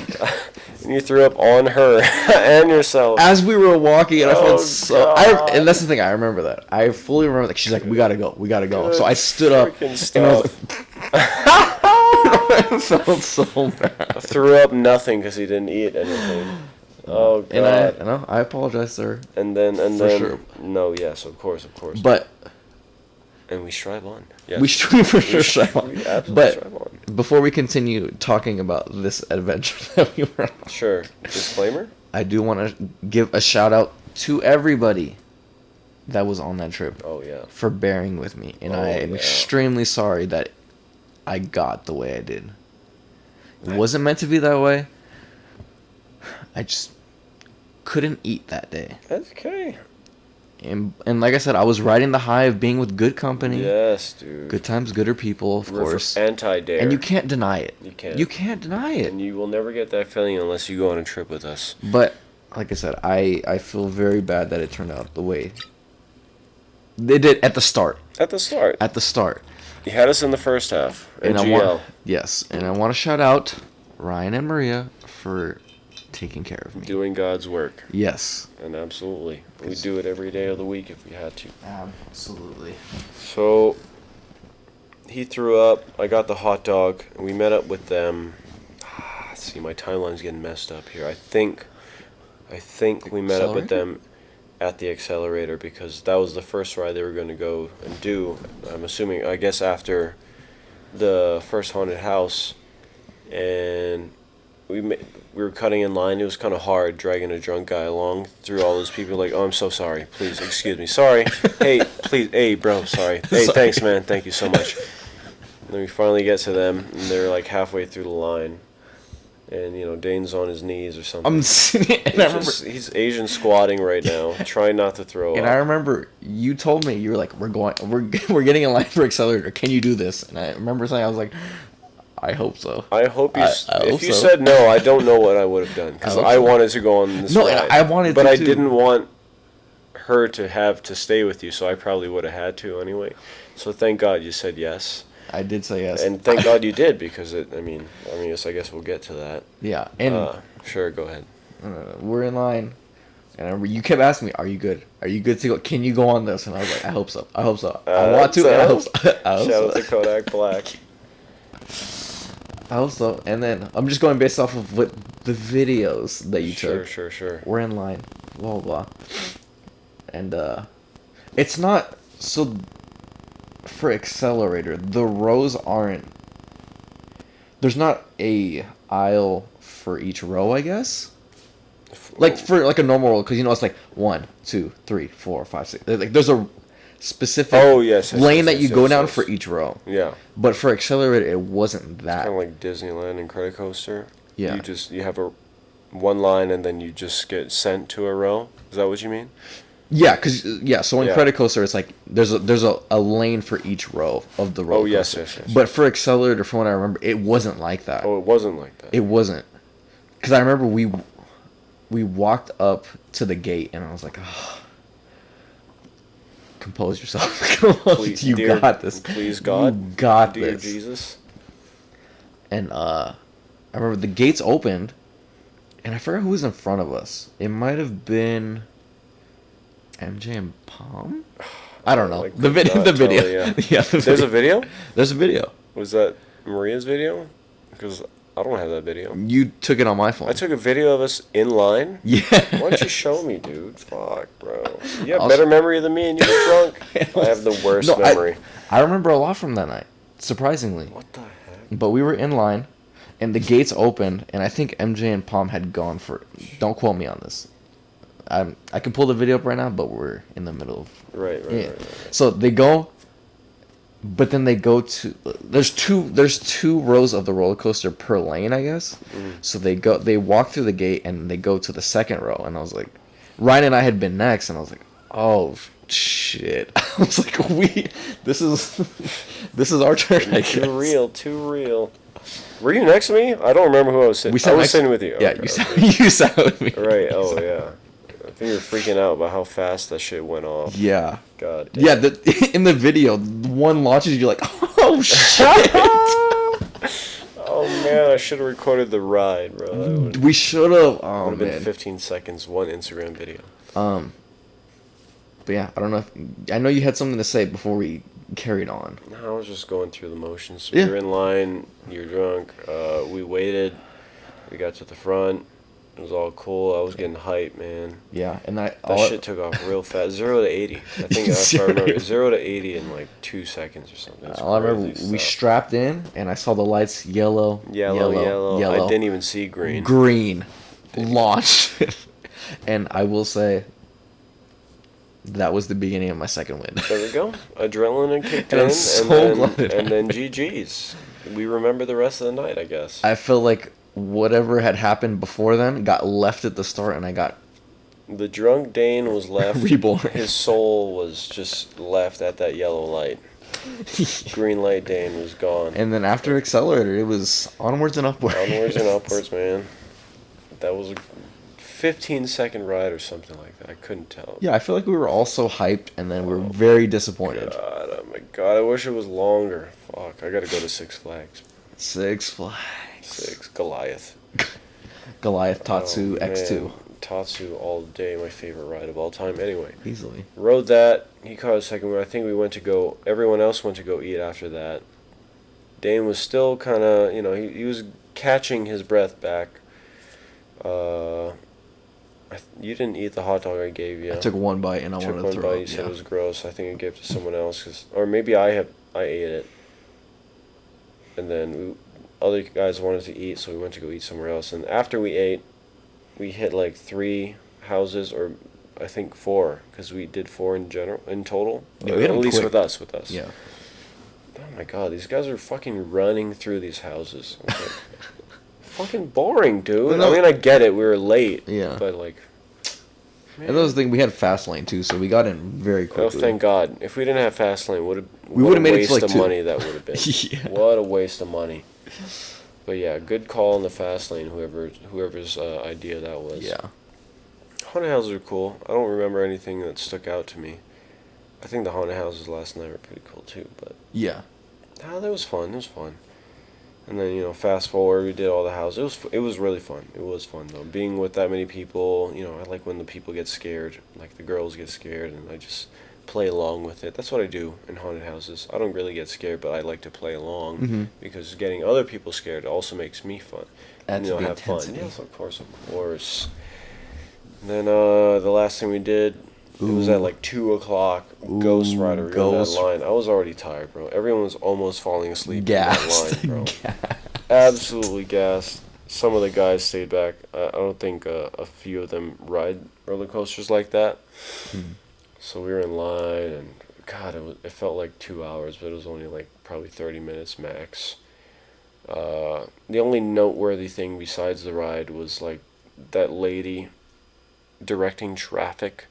And you threw up on her and yourself. As we were walking, and I felt God. and that's the thing, I remember that. I fully remember that. She's like, we gotta go. Good So I stood up, and I was like, I felt so bad. I threw up nothing because he didn't eat anything. Oh, God. And I apologize, sir. And then, sure. No, yes, of course. But. And we strive on. Yes. We should for sure strive on. We absolutely But strive on. before we continue talking about this adventure that we were on, Sure. Disclaimer? I do want to give a shout out to everybody that was on that trip. Oh, yeah. For bearing with me. And I am extremely sorry that I got the way I did. It wasn't meant to be that way. I just couldn't eat that day. That's okay. And like I said, I was riding the high of being with good company. Yes, dude. Good times, gooder people, of course. Anti-dare. And you can't deny it. You can't. You can't deny it. And you will never get that feeling unless you go on a trip with us. But, like I said, I feel very bad that it turned out the way they did at the start. At the start. You had us in the first half. And GL. and I want to shout out Ryan and Maria for taking care of me. Doing God's work. Yes. And absolutely. We do it every day of the week if we had to. Absolutely. So, he threw up. I got the hot dog. And we met up with them. See, my timeline's getting messed up here. I think we met up with them at the accelerator because that was the first ride they were going to go and do. I'm assuming, I guess after the first haunted house. And we were cutting in line. It was kind of hard dragging a drunk guy along through all those people. Like, oh, I'm so sorry. Please, excuse me. Sorry. Hey, please. Hey, bro, sorry. Hey, Sorry. Thanks, man. Thank you so much. And then we finally get to them, and they're like halfway through the line. And, you know, Dane's on his knees or something. I'm sitting, and I remember He's Asian squatting right now, trying not to throw up. And I remember you told me, you were like, we're getting in line for accelerator. Can you do this? And I remember saying, I was like, I hope so. I hope you. If you so. said no, I don't know what I would have done because I wanted to go on this ride. I wanted, but to I too. didn't want her to have to stay with you, so I probably would have had to anyway. So thank God you said yes. I did say yes, and thank God you did because it. I mean, yes, I guess we'll get to that. Yeah, and sure, go ahead. We're in line, and I remember you kept asking me, "Are you good? Are you good to go? Can you go on this?" And I was like, "I hope so. I hope so. I want to. And I hope so." Shout out to Kodak Black. I hope so. And then I'm just going based off of what the videos that you took. Sure. We're in line, blah blah blah, and it's not so. For accelerator, the rows aren't. There's not a aisle for each row, I guess. Like for like a normal row, because it's like 1, 2, 3, 4, 5, 6. Like there's a specific lane that you go down for each row. Yeah. But for accelerator, it wasn't that. Kind of like Disneyland and Credit Coaster. Yeah. You have one line and then you just get sent to a row. Is that what you mean? Yeah, so in Credit Coaster, it's like there's a lane for each row of the roller coaster. Yes. But for accelerator, from what I remember, it wasn't like that. Oh, it wasn't like that. It wasn't. Because I remember we walked up to the gate, and I was like, oh, compose yourself. Please, you got this. Please, God. You got dear this. Jesus. And I remember the gates opened, and I forgot who was in front of us. It might have been MJ and Palm? I don't know. Like the video. There's a video? There's a video. Was that Maria's video? Because I don't have that video. You took it on my phone. I took a video of us in line? Yeah. Why don't you show me, dude? Fuck, bro. You have better memory than me and you were drunk. I have the worst memory. I remember a lot from that night, surprisingly. What the heck? But we were in line, and the gates opened, and I think MJ and Palm had gone for... Don't quote me on this. I can pull the video up right now, but we're in the middle of... Right. So they go, but then they go to... There's two rows of the roller coaster per lane, I guess. So they walk through the gate, and they go to the second row, and I was like... Ryan and I had been next, and I was like, oh, shit. I was like, this is our turn, I guess. Too real. Were you next to me? I don't remember who I was sitting with. I was sitting with you. Yeah, okay, you sat with me. Right, yeah. I think you were freaking out about how fast that shit went off. Yeah. God damn. Yeah, in the video, one launches, you're like, oh, shit. Oh, man, I should have recorded the ride, bro. We should have. Would Oh have been man. 15 seconds, one Instagram video. But yeah, I don't know. I know you had something to say before we carried on. No, I was just going through the motions. Yeah. We were in line. You're drunk. We waited. We got to the front. It was all cool. I was getting hyped, man. Yeah, and That shit took off real fast. 0 to 80. I think if I remember, 0 to 80 in like 2 seconds or something. It's all I remember, crazy we stuff. strapped in, and I saw the lights yellow. Yellow. I didn't even see green. Green. Launched. And I will say, that was the beginning of my second win. There we go. Adrenaline kicked And in, I'm so glad it and then GG's. We remember the rest of the night, I guess. I feel like whatever had happened before then got left at the start, and I got The drunk Dane was left. reborn. His soul was just left at that yellow light. Green light Dane was gone. And then after Accelerator, it was onwards and upwards. Onwards and upwards, man. That was a 15-second ride or something like that. I couldn't tell. Yeah, I feel like we were all so hyped, and then we were very disappointed. God, oh my god, I wish it was longer. Fuck, I gotta go to Six Flags. Six Flags. Goliath. Goliath Tatsu Oh, X2. man. Tatsu all day, my favorite ride of all time. Anyway, Easily. rode that. He caught a second one. I think we went to go. Everyone else went to go eat after that. Dane was still kind of, he was catching his breath back. You didn't eat the hot dog I gave you. I took one bite and I Took wanted one to throw bite. up. You said Yeah. it was gross. I think I gave it to someone else, or maybe I ate it. And then other guys wanted to eat, so we went to go eat somewhere else. And after we ate, we hit like 3 houses, or I think 4, because we did 4 in total. Yeah, we hit at them least quick. with us. Yeah. Oh my god, these guys are fucking running through these houses. Okay. Fucking boring, dude. Well, no- I mean, I get it. We were late. Yeah. But like, man. And that was the thing, we had fast lane too, so we got in very quickly. Oh, thank God. If we didn't have fast lane, We what would've a made it to, waste like, of 2. money that would have been. Yeah. What a waste of money. But yeah, good call on the fast lane, whoever's idea that was. Yeah. Haunted houses are cool. I don't remember anything that stuck out to me. I think the haunted houses last night were pretty cool too, but Yeah. that was fun. It was fun. And then, fast forward, we did all the houses. It was really fun. It was fun, though. Being with that many people, I like when the people get scared. Like, the girls get scared, and I just play along with it. That's what I do in haunted houses. I don't really get scared, but I like to play along. Because getting other people scared also makes me fun. Adds And, to the have fun. intensity. Yes, of course, of course. And then, the last thing we did, it was at like 2 o'clock. Ghost Rider. We were in that line. I was already tired, bro. Everyone was almost falling asleep Gassed. in that line, bro. Absolutely gassed. Some of the guys stayed back. I don't think a few of them ride roller coasters like that. So we were in line, and God, it felt like 2 hours, but it was only like probably 30 minutes max. The only noteworthy thing besides the ride was like that lady directing traffic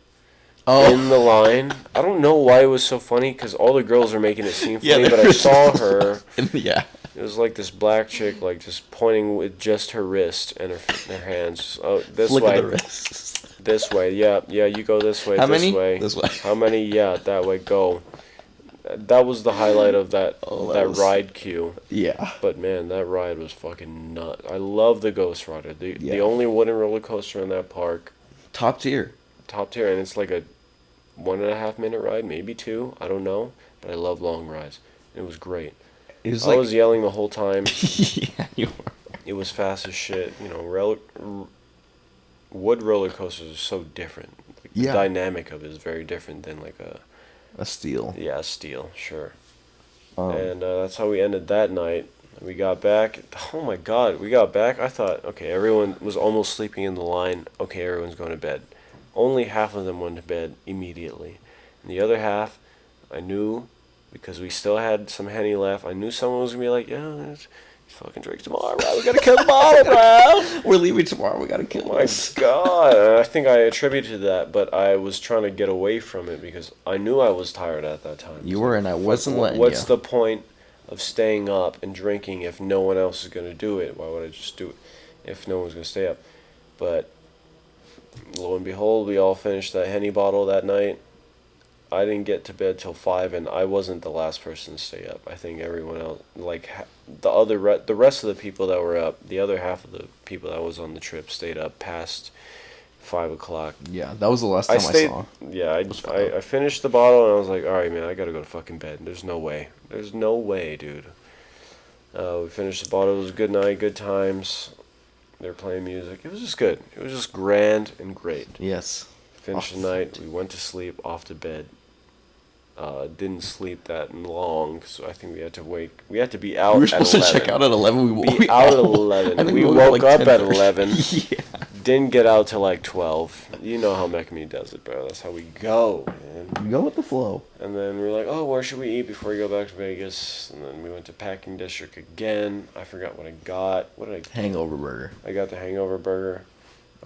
in the line. I don't know why it was so funny, because all the girls are making it seem funny, but I saw her. Yeah. It was like this black chick, like just pointing with just her wrist and her hands. Oh, this Flick way. of the wrist. This way. Yeah, you go this way. How this many? way. This way. How many? Yeah, that way. Go. That was the highlight of that ride queue. Yeah. But man, that ride was fucking nuts. I love the Ghost Rider. The Yeah. only wooden roller coaster in that park. Top tier. Top tier, and it's like a 1.5 minute ride, maybe 2. I don't know, but I love long rides. It was great. It was I was yelling the whole time. Yeah, you were. It was fast as shit. Wood roller coasters are so different. Like, Yeah. The dynamic of it is very different than like A steal. steel, sure. Um, And that's how we ended that night. We got back. Oh my God, we got back. I thought, okay, everyone was almost sleeping in the line. Okay, everyone's going to bed. Only half of them went to bed immediately. And the other half, I knew, because we still had some Henny left, I knew someone was going to be like, yeah, fucking drink tomorrow, bro. We got to kill the bottle, bro. We're leaving tomorrow. We gotta kill Oh my God. And I think I attributed that, but I was trying to get away from it because I knew I was tired at that time. You were, and I wasn't letting What's you. the point of staying up and drinking if no one else is going to do it? Why would I just do it if no one's going to stay up? But lo and behold, we all finished that Henny bottle that night. I didn't get to bed till 5, and I wasn't the last person to stay up. I think everyone else, like the rest of the people that were up, the other half of the people that was on the trip stayed up past 5 o'clock. Yeah, that was the last time I saw. Yeah, I finished the bottle and I was like, all right, man, I gotta go to fucking bed. There's no way. There's no way, dude. We finished the bottle. It was a good night, good times. They were playing music. It was just good. It was just grand and great. Yes. Finished the night. We went to sleep, off to bed. Didn't sleep that long, so I think we had to wake. We had to be out. We were at supposed 11. to check out at 11. We out at 11. I think we woke like up at 10:30. 11. Yeah. Didn't get out till like 12. You know how McMe does it, bro. That's how we go, man. Go with the flow. And then we were like, oh, where should we eat before we go back to Vegas? And then we went to Packing District again. I forgot what I got. What did I get? Hangover burger. I got the hangover burger.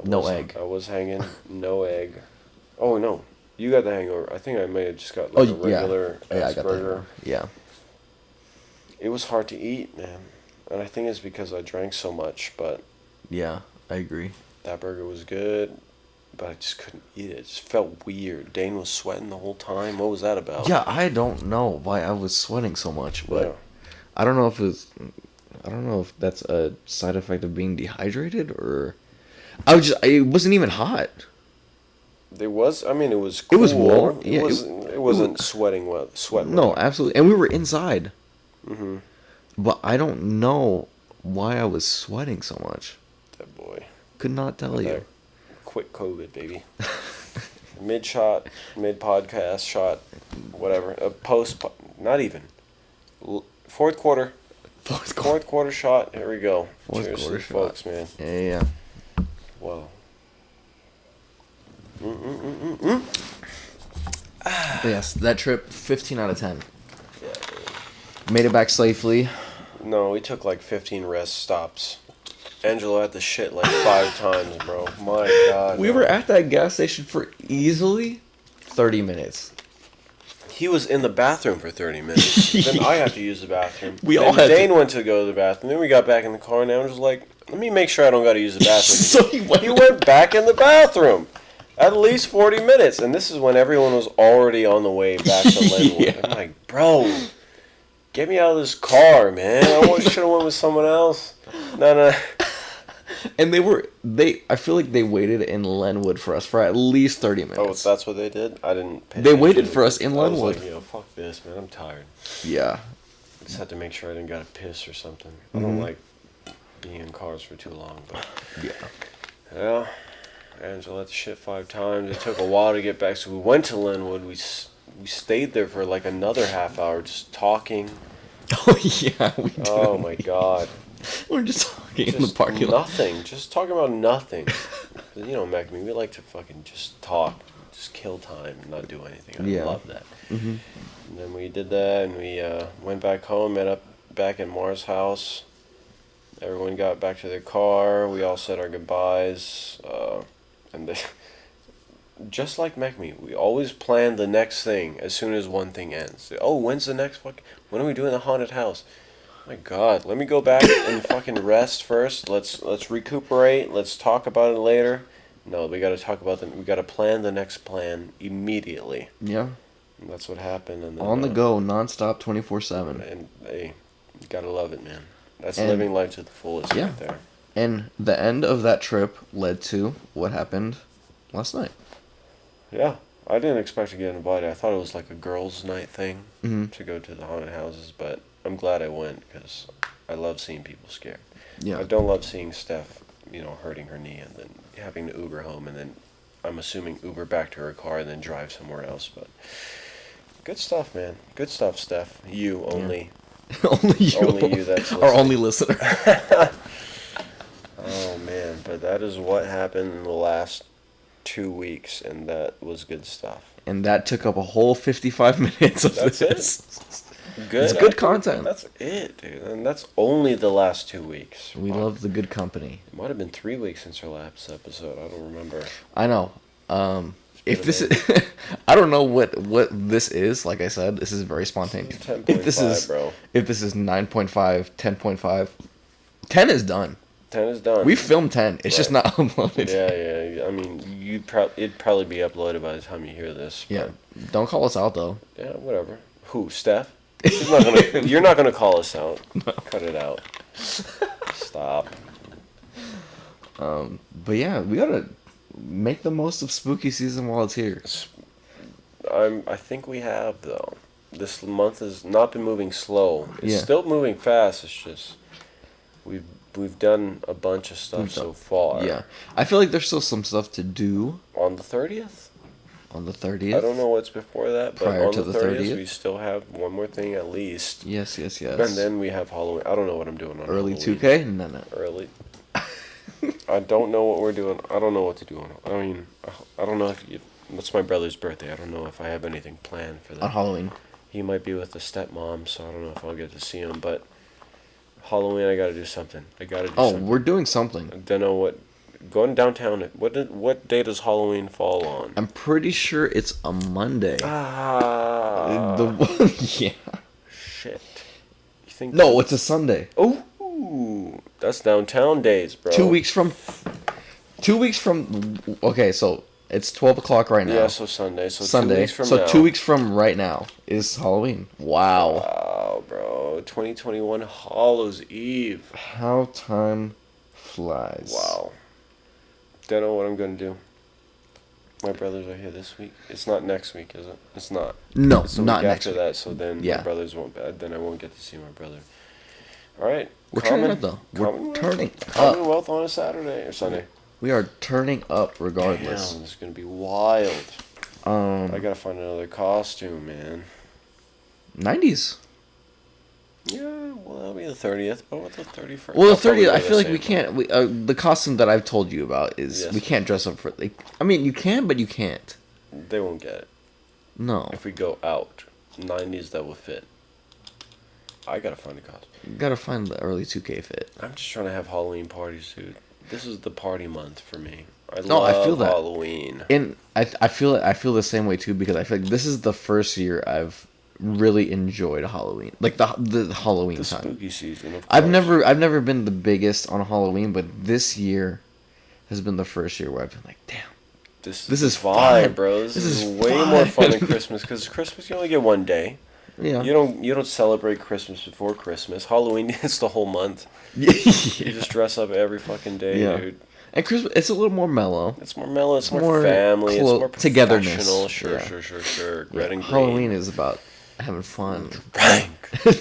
No egg. I was hanging. No egg. Oh, no. You got the hangover. I think I may have just got like a regular I got burger. that. Yeah. It was hard to eat, man. And I think it's because I drank so much, but Yeah, I agree. that burger was good, but I just couldn't eat it. It just felt weird. Dane was sweating the whole time. What was that about? Yeah, I don't know why I was sweating so much, but Yeah. I don't know if that's a side effect of being dehydrated or it wasn't even hot. There was, I mean, it was It cool. was warm. Yeah, it wasn't sweat. No, absolutely. And we were inside. Mm-hmm. But I don't know why I was sweating so much. That boy. Could not tell you. Quick COVID, baby. Mid-podcast shot, whatever. Not even. Fourth quarter. Fourth quarter shot. Here we go. Fourth Cheers quarter to shot. folks, man. Yeah. Wow. Yes, that trip, 15 out of 10. Yeah. Made it back safely. No, we took like 15 rest stops. Angelo had to shit like 5 times, bro. My God. We were at that gas station for easily 30 minutes. He was in the bathroom for 30 minutes. Then I had to use the bathroom. Dane went to go to the bathroom. Then we got back in the car and I was just like, let me make sure I don't got to use the bathroom. So he went back in the bathroom. At least 40 minutes. And this is when everyone was already on the way back to Linwood. Yeah. I'm like, bro, get me out of this car, man. I should have went with someone else. No. And I feel like they waited in Lenwood for us for at least 30 minutes. Oh, that's what they did? I didn't pay They attention. waited for us in I was Lenwood. like, fuck this, man. I'm tired. Yeah. I just had to make sure I didn't got to piss or something. I don't like being in cars for too long, but yeah. Angela had to shit 5 times. It took a while to get back, so we went to Linwood. We stayed there for like another half hour just talking. Oh, yeah, we did. Oh, my God. We're just talking in the parking lot. Nothing. Just talking about nothing. You know, McMe, we like to fucking just talk. Just kill time and not do anything. I love that. Mm-hmm. And then we did that, and we went back home, met up back at Mars' house. Everyone got back to their car. We all said our goodbyes. And they, just like McMe, we always plan the next thing as soon as one thing ends. Oh, when's the next when are we doing the haunted house? My God, let me go back and fucking rest first. Let's recuperate. Let's talk about it later. No, we got to talk about we got to plan the next plan immediately. Yeah. And that's what happened. And then, on the go, nonstop, 24/7. And hey, you gotta love it, man. That's living life to the fullest right there. And the end of that trip led to what happened last night. Yeah, I didn't expect to get invited. I thought it was like a girls' night thing Mhm. to go to the haunted houses, but I'm glad I went because I love seeing people scared. Yeah. I don't love seeing Steph, hurting her knee and then having to Uber home and then I'm assuming Uber back to her car and then drive somewhere else. But good stuff, man. Good stuff, Steph. You only. Only you. Only you that's our listening. only listener. Oh man, but that is what happened in the last 2 weeks, and that was good stuff. And that took up a whole 55 minutes of That's this. Good. It's good content. That's it, dude. And that's only the last 2 weeks. We love the good company. It might have been 3 weeks since our last episode. I don't remember. I know. If this is, I don't know what this is. Like I said, this is very spontaneous. 10.5, bro. If this is 9.5, 10.5, 10 is done. 10 is done. We filmed 10. It's just not uploaded. Yeah. I mean, it'd probably be uploaded by the time you hear this. Yeah. Don't call us out though. Yeah, whatever. Who? Steph? You're not gonna call us out. No. Cut it out. Stop. But yeah, we gotta make the most of spooky season while it's here. I think we have though. This month has not been moving slow. It's still moving fast. It's just we've done a bunch of stuff so far. Yeah, I feel like there's still some stuff to do on the 30th. On the 30th. I don't know what's before that, but prior on to the 30th, we still have one more thing at least. Yes. And then we have Halloween. I don't know what I'm doing on early Halloween. 2K. No. Early. I don't know what we're doing. I don't know what to do on. I mean, I don't know what's my brother's birthday. I don't know if I have anything planned for that. On Halloween. He might be with the stepmom, so I don't know if I'll get to see him. But Halloween, I gotta do something. Oh, we're doing something. I don't know what. Going downtown. What day does Halloween fall on? I'm pretty sure it's a Monday. Yeah. Shit. You think? No, it's a Sunday. Oh, that's downtown days, bro. 2 weeks from. Okay, so it's 12 o'clock right now. Yeah, so Sunday. So Sunday. 2 weeks from so now. 2 weeks from right now is Halloween. Wow. Wow, bro. 2021 Hallows Eve. How time flies. Wow. Don't know what I'm gonna do. My brothers are here this week. It's not next week, is it? It's not. No, it's the not week next after week. that. So then my brothers won't. Then I won't get to see my brother. All right. We're turning up though. We're turning up. Commonwealth on a Saturday or Sunday. We are turning up regardless. Damn, this is gonna be wild. I gotta find another costume, man. 90s. Yeah, well, that'll be the 30th. But what the 31st? Well, the 30th, I feel like we can't. The costume that I've told you about is we can't dress up for. I mean, you can, but you can't. They won't get it. No. If we go out, 90s that will fit. I gotta find a costume. You gotta find the early 2K fit. I'm just trying to have Halloween parties, dude. This is the party month for me. I feel that. Halloween. And I feel it. I feel the same way too because I feel like this is the first year I've really enjoyed Halloween, like the Halloween time. The spooky season. Of course. I've never been the biggest on Halloween, but this year has been the first year where I've been like, damn, this is fun, bro. This is way more fun than Christmas because Christmas you only get one day. Yeah. You don't celebrate Christmas before Christmas. Halloween it's the whole month. Yeah. You just dress up every fucking day, dude. And Christmas, it's a little more mellow. It's more mellow. It's more family. It's more togetherness. Sure. Red and green. Halloween is about having fun. Rank. Get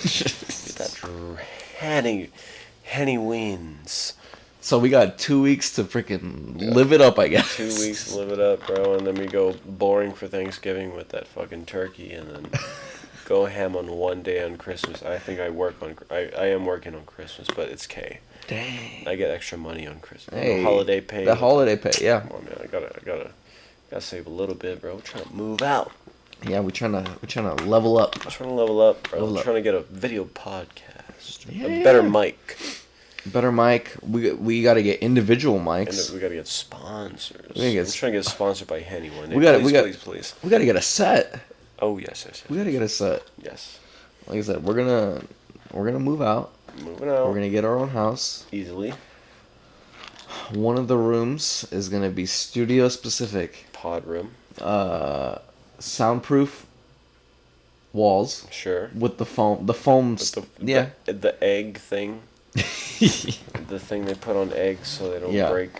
that Henny wins. So we got 2 weeks to freaking live it up, I guess. 2 weeks to live it up, bro, and then we go boring for Thanksgiving with that fucking turkey, and then go ham on one day on Christmas. I think I am working on Christmas, but it's K. Dang. I get extra money on Christmas. Hey, holiday pay. The holiday pay, yeah. Come on, man. I gotta save a little bit, bro. We're trying to move out. Yeah, we're trying to level up. I'm trying to level up, bro. I'm trying to get a video podcast. A better mic. Better mic. We got to get individual mics. And we got to get sponsors. I'm trying to get sponsored by Henny one day. Please. We got to get a set. Oh yes. We got to get a set. Yes. Like I said, we're gonna move out. Moving out. We're gonna get our own house. Easily. One of the rooms is gonna be studio specific. Pod room. Soundproof walls. Sure. With the foam. The egg thing. The thing they put on eggs so they don't break.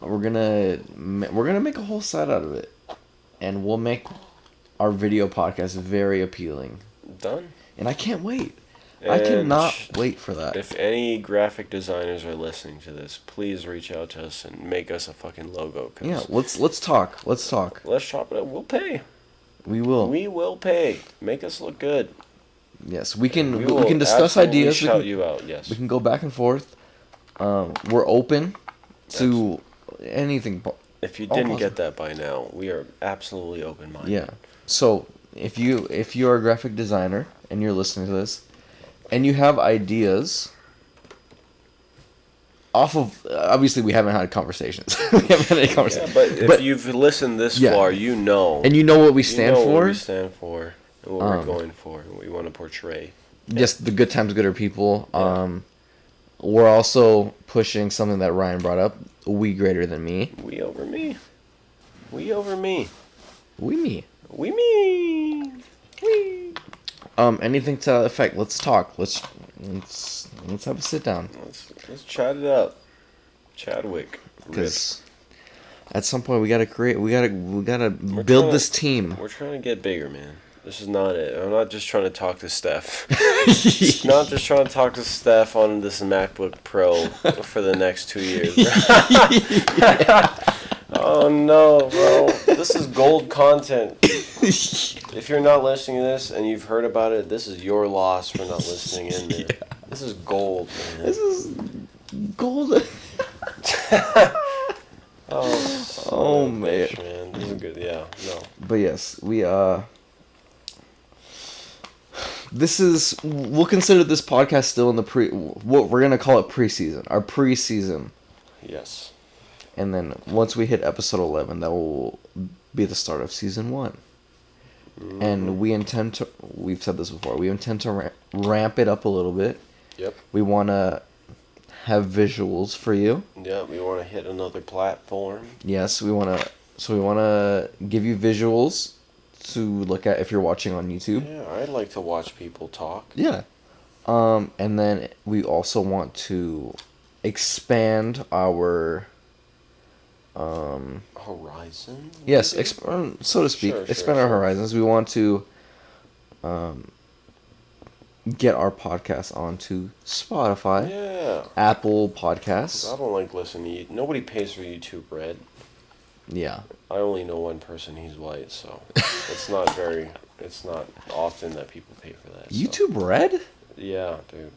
We're gonna make a whole set out of it, and we'll make our video podcast very appealing. Done. And I can't wait. I cannot wait for that. If any graphic designers are listening to this, please reach out to us and make us a fucking logo. Yeah, let's talk. Let's talk. Let's chop it up. We'll pay. We will. We will pay. Make us look good. Yes, we can discuss ideas. Shout you out. Yes. We can go back and forth. We're open to anything. If you didn't get that by now, we are absolutely open-minded. Yeah. So if you are a graphic designer and you're listening to this, and you have ideas off of, obviously we haven't had conversations. We haven't had any conversations. Yeah, but if you've listened this far, you know. And you know what we stand for. What we stand for and what we're going for and what we want to portray. Just the good times, gooder people. Yeah. We're also pushing something that Ryan brought up. We greater than me. We over me. We over me. We me. We me. We. Anything to that effect. Let's talk. Let's have a sit down. Let's chat it up. Chadwick. Because at some point we gotta We're build trying this to- team. We're trying to get bigger, man. This is not it. I'm not just trying to talk to Steph. Not just trying to talk to Steph on this MacBook Pro for the next 2 years. Oh no, bro. This is gold content. If you're not listening to this and you've heard about it, this is your loss for not listening in there. Yeah. This is gold, man. This is gold. Oh man. man. This is good. Yeah, no. But yes, we'll consider this podcast still in the what we're gonna call it preseason, our preseason. Yes. And then once we hit episode 11, that will be the start of season 1. Mm-hmm. And we've said this before, we intend to ramp it up a little bit. Yep. We want to have visuals for you. Yeah, we want to hit another platform. Yes, we want to give you visuals to look at if you're watching on YouTube. Yeah, I'd like to watch people talk. Yeah. And then we also want to expand our Horizon? yes, maybe? so to speak, Sure, expand our horizons. We want to get our podcast onto Spotify, Yeah. Apple 'Cause Podcasts. I don't like listening to nobody pays for YouTube Red. Yeah. I only know one person, he's white, so it's not often that people pay for that. so. YouTube Red? Yeah, dude.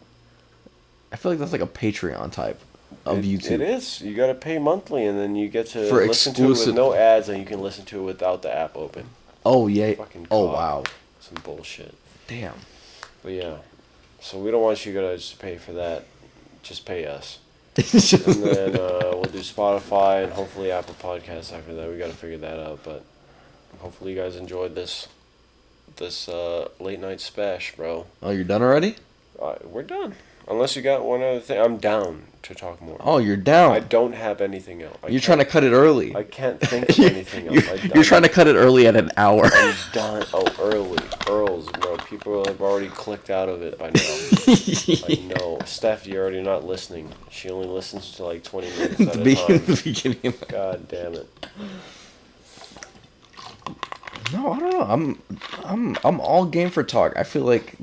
I feel like that's like a Patreon type of YouTube. It is. You gotta pay monthly, and then you get to For listen to it exclusive- with no ads, and you can listen to it without the app open. Oh yeah. Fucking Oh cock. wow. Some bullshit. Damn. But yeah, so we don't want you guys to pay for that. Just pay us. And then we'll do Spotify and hopefully Apple Podcasts after that. We got to figure that out, but hopefully you guys enjoyed this late night spash, bro. Oh, you're done already? We're done. Unless you got one other thing, I'm down to talk more. Oh, you're down. I don't have anything else. You're trying to cut it early. I can't think of anything else. You're trying to cut it early at an hour. I'm done. Oh, early. Earls, bro. People have already clicked out of it by now. I know. Steph, you're already not listening. She only listens to like 20 minutes at a time. The beginning. God damn it. No, I don't know. I'm all game for talk. I feel like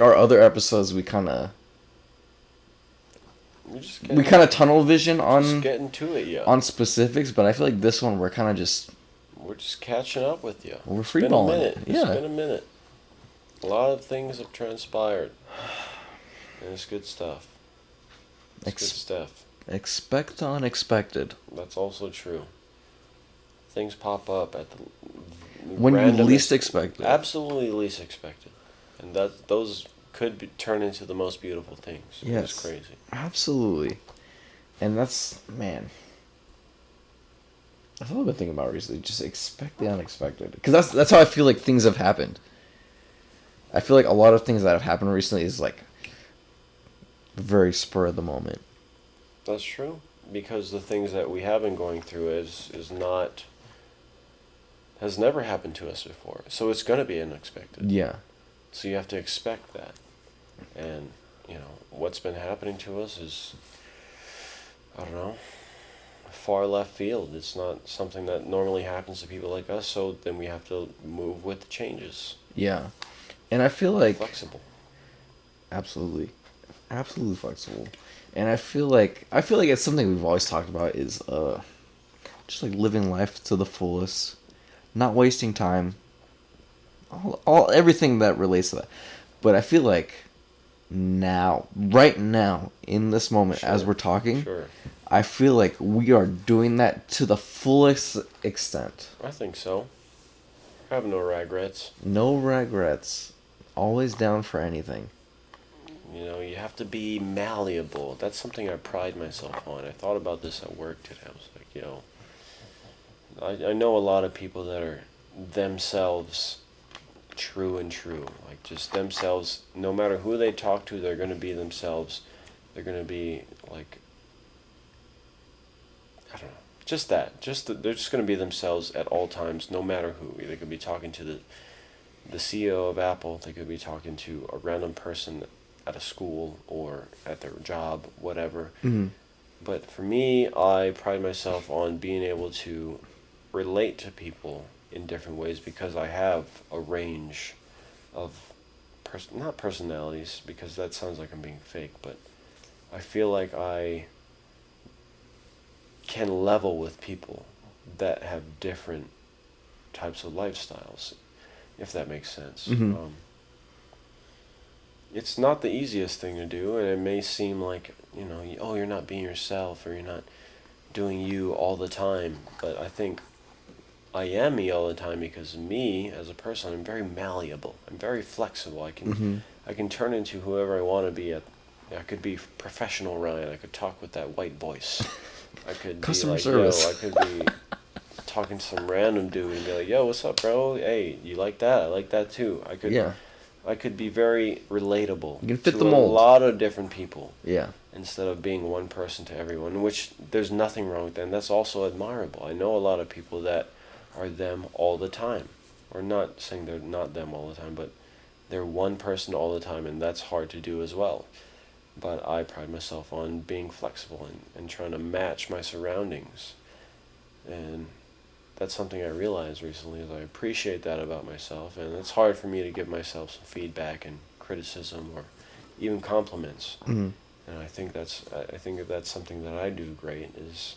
our other episodes we kind of tunnel vision just on getting to it, yeah. on specifics, but I feel like this one we're kind of just We're just catching up with you. We're It's been a freeballing minute. it. It's Yeah. been a minute. A lot of things have transpired. And it's good stuff. It's good stuff. expect the unexpected. That's also true. Things pop up at the When you randomest- least expect it. Absolutely least expected, and those could turn into the most beautiful things. Yes. It's crazy. Absolutely. And that's, man, that's all I've been thinking about recently. Just expect the unexpected. Because that's how I feel like things have happened. I feel like a lot of things that have happened recently is like very spur of the moment. That's true, because the things that we have been going through has never happened to us before. So it's gonna be unexpected. Yeah. So you have to expect that, and what's been happening to us is, I don't know, far left field. It's not something that normally happens to people like us. So then we have to move with the changes. Yeah. And I feel like Flexible. absolutely flexible. And I feel like it's something we've always talked about is just like living life to the fullest, not wasting time, all everything that relates to that. But I feel like right now in this moment as we're talking, Sure. I feel like we are doing that to the fullest extent. I think so. I have no regrets. No regrets. Always down for anything. You have to be malleable. That's something I pride myself on. I thought about this at work today. I was like, I know a lot of people that are themselves, true and true. Like, just themselves. No matter who they talk to, they're going to be themselves. They're going to be, like, I don't know. They're just going to be themselves at all times, no matter who. They could be talking to the CEO of Apple. They could be talking to a random person at a school or at their job, whatever. Mm-hmm. But for me, I pride myself on being able to relate to people in different ways because I have a range of not personalities, because that sounds like I'm being fake, but I feel like I can level with people that have different types of lifestyles, if that makes sense. Mm-hmm. It's not the easiest thing to do, and it may seem like, oh, you're not being yourself, or you're not doing you all the time, but I think I am me all the time because me as a person, I'm very malleable. I'm very flexible. Mm-hmm. I can turn into whoever I want to be. I could be professional Ryan. I could talk with that white voice. I could Customer be like, service. I could be talking to some random dude and be like, yo, what's up, bro? Hey, you like that? I like that too. Yeah. I could be very relatable You can fit to the a mold. lot of different people. Yeah. Instead of being one person to everyone, which there's nothing wrong with that, and that's also admirable. I know a lot of people that are them all the time. Or not saying they're not them all the time, but they're one person all the time, and that's hard to do as well. But I pride myself on being flexible and trying to match my surroundings. And that's something I realized recently, is I appreciate that about myself, and it's hard for me to give myself some feedback and criticism or even compliments. Mm-hmm. And I think that's something that I do great, is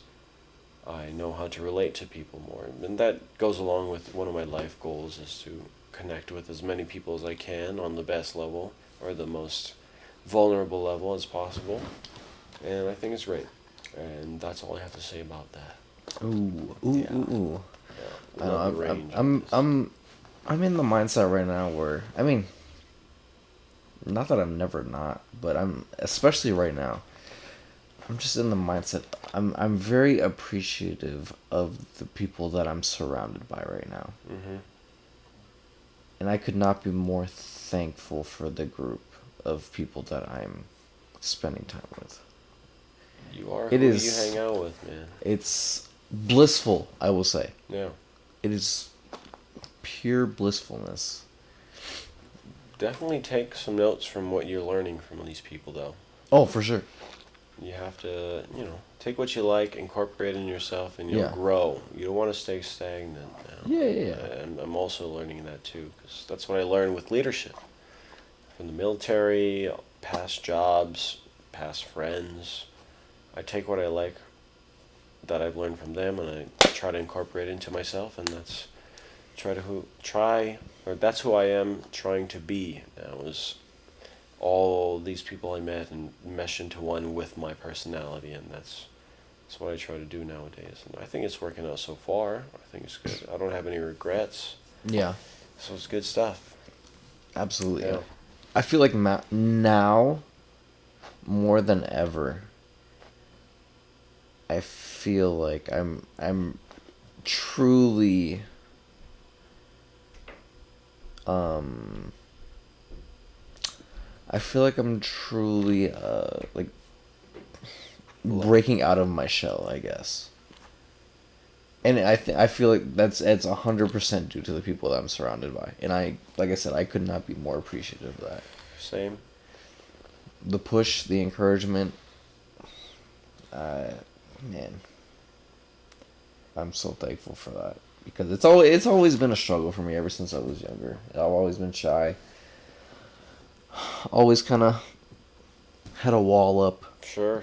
I know how to relate to people more. And that goes along with one of my life goals, is to connect with as many people as I can on the best level, or the most vulnerable level as possible. And I think it's great. And that's all I have to say about that. Ooh. Yeah. Ooh. Yeah. I know, Love the range. I'm in the mindset right now where, I mean, not that I'm never not, but I'm, especially right now, I'm just in the mindset. I'm very appreciative of the people that I'm surrounded by right now. Mm-hmm. And I could not be more thankful for the group of people that I'm spending time with. You are It who is, you hang out with, man. It's blissful, I will say. Yeah. It is pure blissfulness. Definitely take some notes from what you're learning from these people, though. Oh, for sure. You have to, take what you like, incorporate it in yourself, and you'll Yeah. grow. You don't want to stay stagnant. Yeah. And I'm also learning that too, because that's what I learned with leadership. From the military, past jobs, past friends. I take what I like that I've learned from them, and I try to incorporate it into myself, and that's that's who I am trying to be now, is all these people I met and mesh into one with my personality, and that's what I try to do nowadays. And I think it's working out so far. I think it's good. I don't have any regrets. Yeah. So it's good stuff. Absolutely. Yeah. I feel like now, more than ever, I feel like I'm truly I feel like I'm truly like breaking out of my shell, I guess. And I feel like it's 100% due to the people that I'm surrounded by. And like I said, I could not be more appreciative of that. Same. The push, the encouragement, man, I'm so thankful for that, because it's always been a struggle for me ever since I was younger. I've always been shy. Always kind of had a wall up. Sure.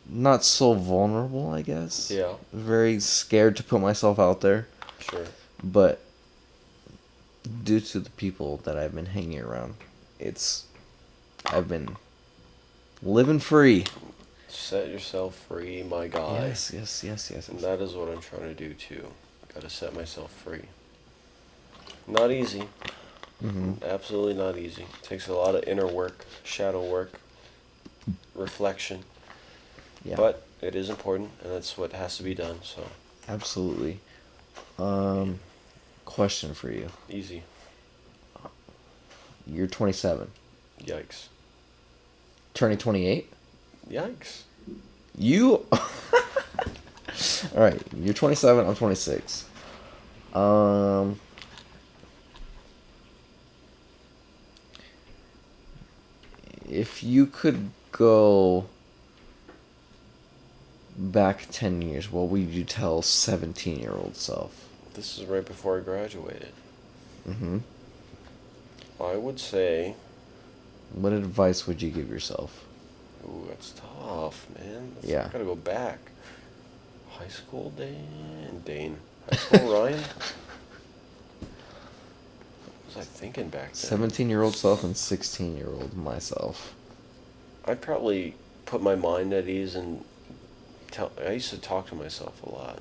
Not so vulnerable, I guess. Yeah. Very scared to put myself out there. Sure. But due to the people that I've been hanging around, I've been living free. Set yourself free, my guy. Yes. And that is what I'm trying to do too. Gotta set myself free. Not easy. Mm-hmm. Absolutely not easy. Takes a lot of inner work, shadow work, reflection. Yeah. But it is important, and that's what has to be done. So. Absolutely. Question for you. Easy. You're 27. Yikes. Turning 28? Yikes. You... Alright, you're 27, I'm 26. if you could go back 10 years, what would you tell 17-year-old self? This is right before I graduated. Mm-hmm. I would say, What advice would you give yourself? ooh, that's tough, man. Yeah. I gotta go back. High school, Dane. High school, Ryan. What was I thinking back then? 17-year-old self and 16-year-old myself. I'd probably put my mind at ease and I used to talk to myself a lot.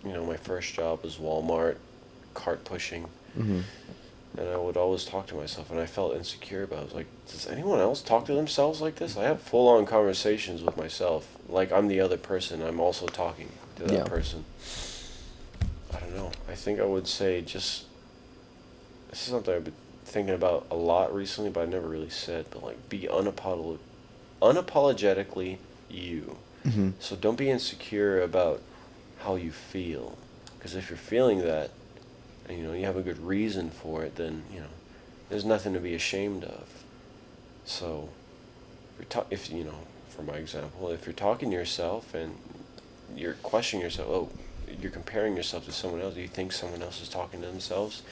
You know, my first job was Walmart, cart pushing. Mm-hmm. And I would always talk to myself, and I felt insecure about it. I was like, does anyone else talk to themselves like this? I have full-on conversations with myself. Like, I'm the other person. I'm also talking to that person. I don't know. I think I would say just... This is something I've been thinking about a lot recently, but I never really said. But, like, be unapologetically you. Mm-hmm. So don't be insecure about how you feel. Because if you're feeling that, and, you know, you have a good reason for it, then, you know, there's nothing to be ashamed of. So, if you know, for my example, if you're talking to yourself and you're questioning yourself, oh, you're comparing yourself to someone else, do you think someone else is talking to themselves?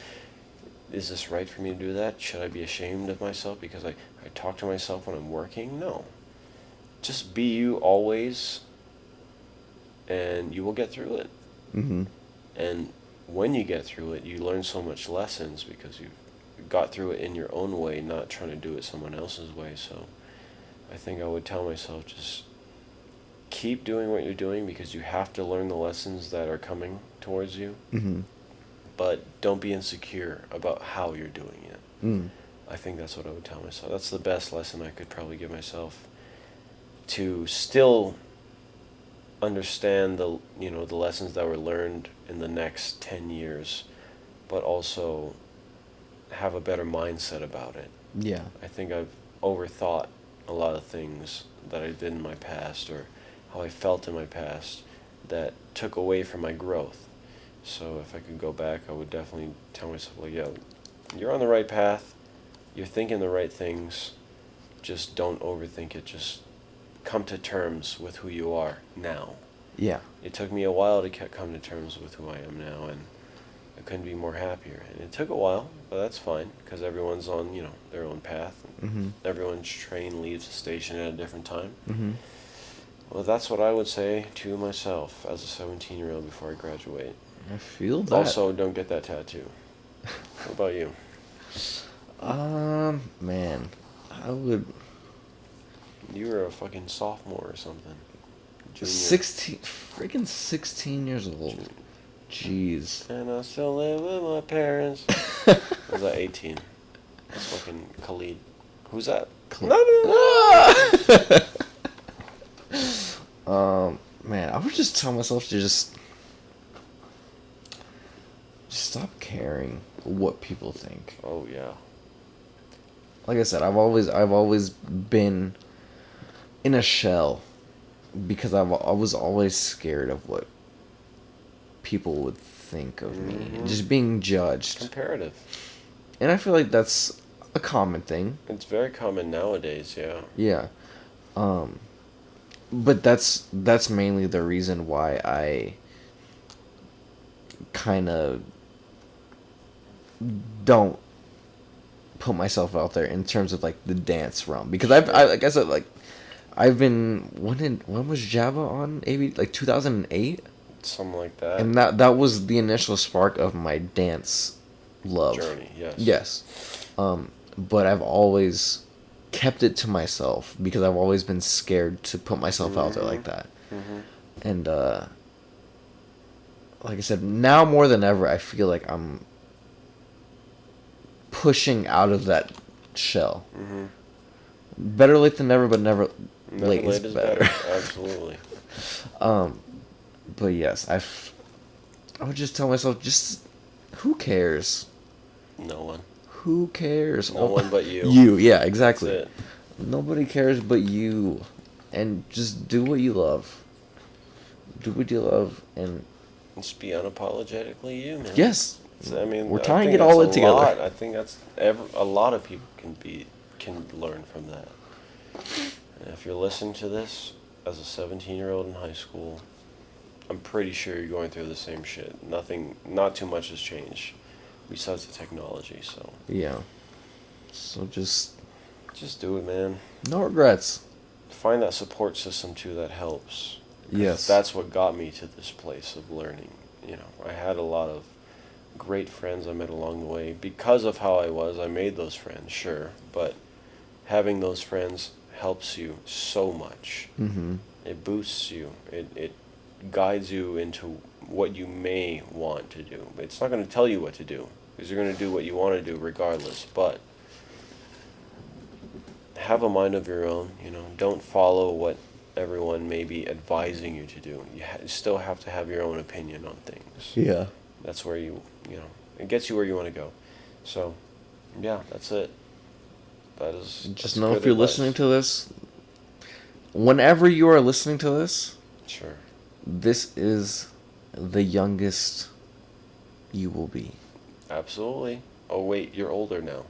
Is this right for me to do that? Should I be ashamed of myself because I talk to myself when I'm working? No. Just be you always, and you will get through it. Mm-hmm. And when you get through it, you learn so much lessons because you've got through it in your own way, not trying to do it someone else's way. So I think I would tell myself, just keep doing what you're doing because you have to learn the lessons that are coming towards you. Mm-hmm. But don't be insecure about how you're doing it. Mm. I think that's what I would tell myself. That's the best lesson I could probably give myself, to still understand the lessons that were learned in the next 10 years, but also have a better mindset about it. Yeah. I think I've overthought a lot of things that I did in my past, or how I felt in my past, that took away from my growth. So if I could go back, I would definitely tell myself, well, yeah, you're on the right path, you're thinking the right things, just don't overthink it, just come to terms with who you are now. Yeah. It took me a while to come to terms with who I am now, and I couldn't be more happier. And it took a while, but that's fine, because everyone's on, you know, their own path. Mm-hmm. Everyone's train leaves the station at a different time. Mm-hmm. Well, that's what I would say to myself as a 17-year-old before I graduate. I feel that. Also, don't get that tattoo. What about you? Man, I would... You were a fucking sophomore or something. Junior. 16 years old. Jeez. And I still live with my parents. Was that 18? That's fucking Khalid. Who's that? Man, I would just tell myself to just stop caring what people think. Oh yeah. Like I said, I've always been in a shell because I was always scared of what people would think of me, just being judged. Comparative. And I feel like that's a common thing. It's very common nowadays, yeah. Yeah. But that's mainly the reason why I kind of don't put myself out there in terms of like the dance realm, because like I said, like I've been when was Java on AV, like 2008, something like that, and that was the initial spark of my dance love journey. Yes. But I've always kept it to myself because I've always been scared to put myself out there like that. And like I said, now more than ever, I feel like I'm pushing out of that shell. Better late than never, but never late is better. Absolutely. But yes, I would just tell myself, just who cares? No one. Who cares? No one but you. You, yeah, exactly. That's it. Nobody cares but you. And just do what you love. Do what you love, and just be unapologetically you, man. Yes. I mean, we're tying it all in together. I think that's a lot of people can be can learn from that. And if you're listening to this as a 17-year-old in high school, I'm pretty sure you're going through the same shit. Not too much has changed besides the technology, so. Yeah. So just do it, man. no regrets. Find that support system too that helps. 'Cause Yes. that's what got me to this place of learning. You know, I had a lot of great friends I met along the way. Because of how I was, I made those friends, sure. But having those friends helps you so much. Mm-hmm. It boosts you. It guides you into what you may want to do. It's not going to tell you what to do, because you're going to do what you want to do regardless. But have a mind of your own. You know, don't follow what everyone may be advising you to do. You still have to have your own opinion on things. Yeah. That's where it gets you where you want to go. So, yeah, that's it. Just know if you're listening to this, whenever you are listening to this, sure, this is the youngest you will be. Absolutely. Oh wait, you're older now.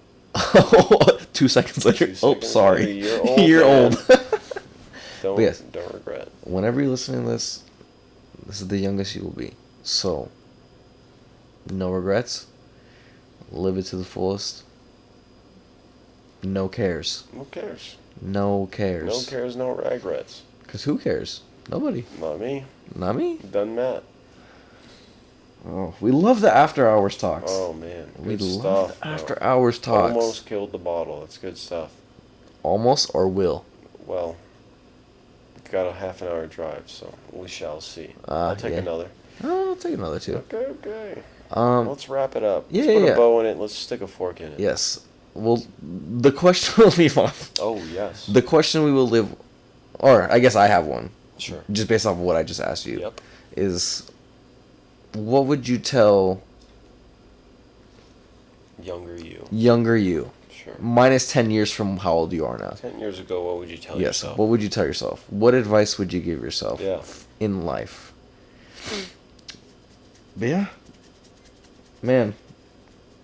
2 seconds later. 2 seconds Oh, sorry. later, you're old. You're old. Don't regret. Whenever you're listening to this, this is the youngest you will be. So, no regrets. Live it to the fullest. No cares. Who cares? No cares. No cares, no regrets. Because who cares? Nobody. Not me. Not me? Done that. Oh, we love the after hours talks. Oh man, we good love stuff. the after hours talks. Almost killed the bottle. That's good stuff. Almost or will? Well, got a half an hour drive, so we shall see. I'll take another. Oh, I'll take another too. Okay. Let's wrap it up. Yeah, Let's put yeah. a bow in it. Let's stick a fork in it. Yes. Well, the question will leave off. Oh, yes. The question we will live, or I guess I have one. Sure. Just based off of what I just asked you. Yep. Is, what would you tell Younger you. younger you? Sure. Minus 10 years from how old you are now. 10 years ago, what would you tell Yes. yourself? What would you tell yourself? What advice would you give yourself Yeah. in life? But yeah. Man.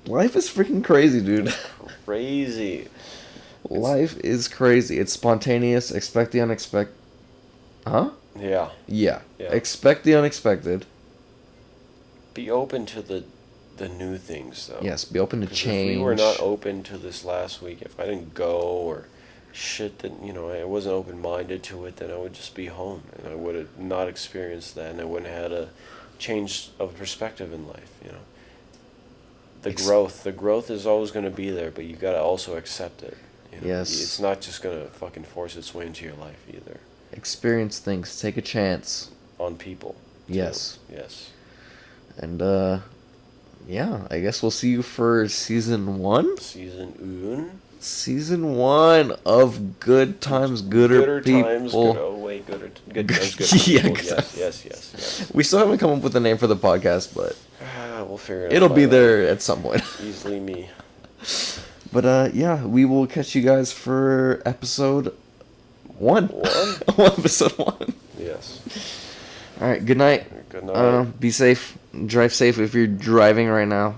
Life is freaking crazy, dude. Crazy. Life is crazy. It's spontaneous. Expect the unexpected. Huh? Yeah. Yeah. Yeah. Expect the unexpected. Be open to the new things, though. Yes, be open to 'Cause change. If we were not open to this last week, if I didn't go or shit that, I wasn't open-minded to it, then I would just be home. And I would have not experienced that, and I wouldn't have had a change of perspective in life, The growth is always going to be there, but you got to also accept it. Yes. It's not just going to fucking force its way into your life either. Experience things. Take a chance. On people. Yes. Too. Yes. And, yeah, I guess we'll see you for season 1? Season 1 of Good Times, Gooder People. Times, good times, good people. Yeah, Yes. We still haven't come up with a name for the podcast, but We'll figure it out. it'll be by there at some point. Easily me. But, yeah, we will catch you guys for episode 1. Episode 1. Yes. All right, good night. Good night. Be safe. Drive safe if you're driving right now.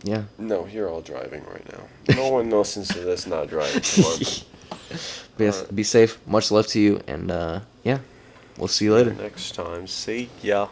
Yeah. No, you're all driving right now. No one listens to this not driving. Come on. But yes, be safe. Much love to you, and yeah, we'll see you later. Next time. See ya.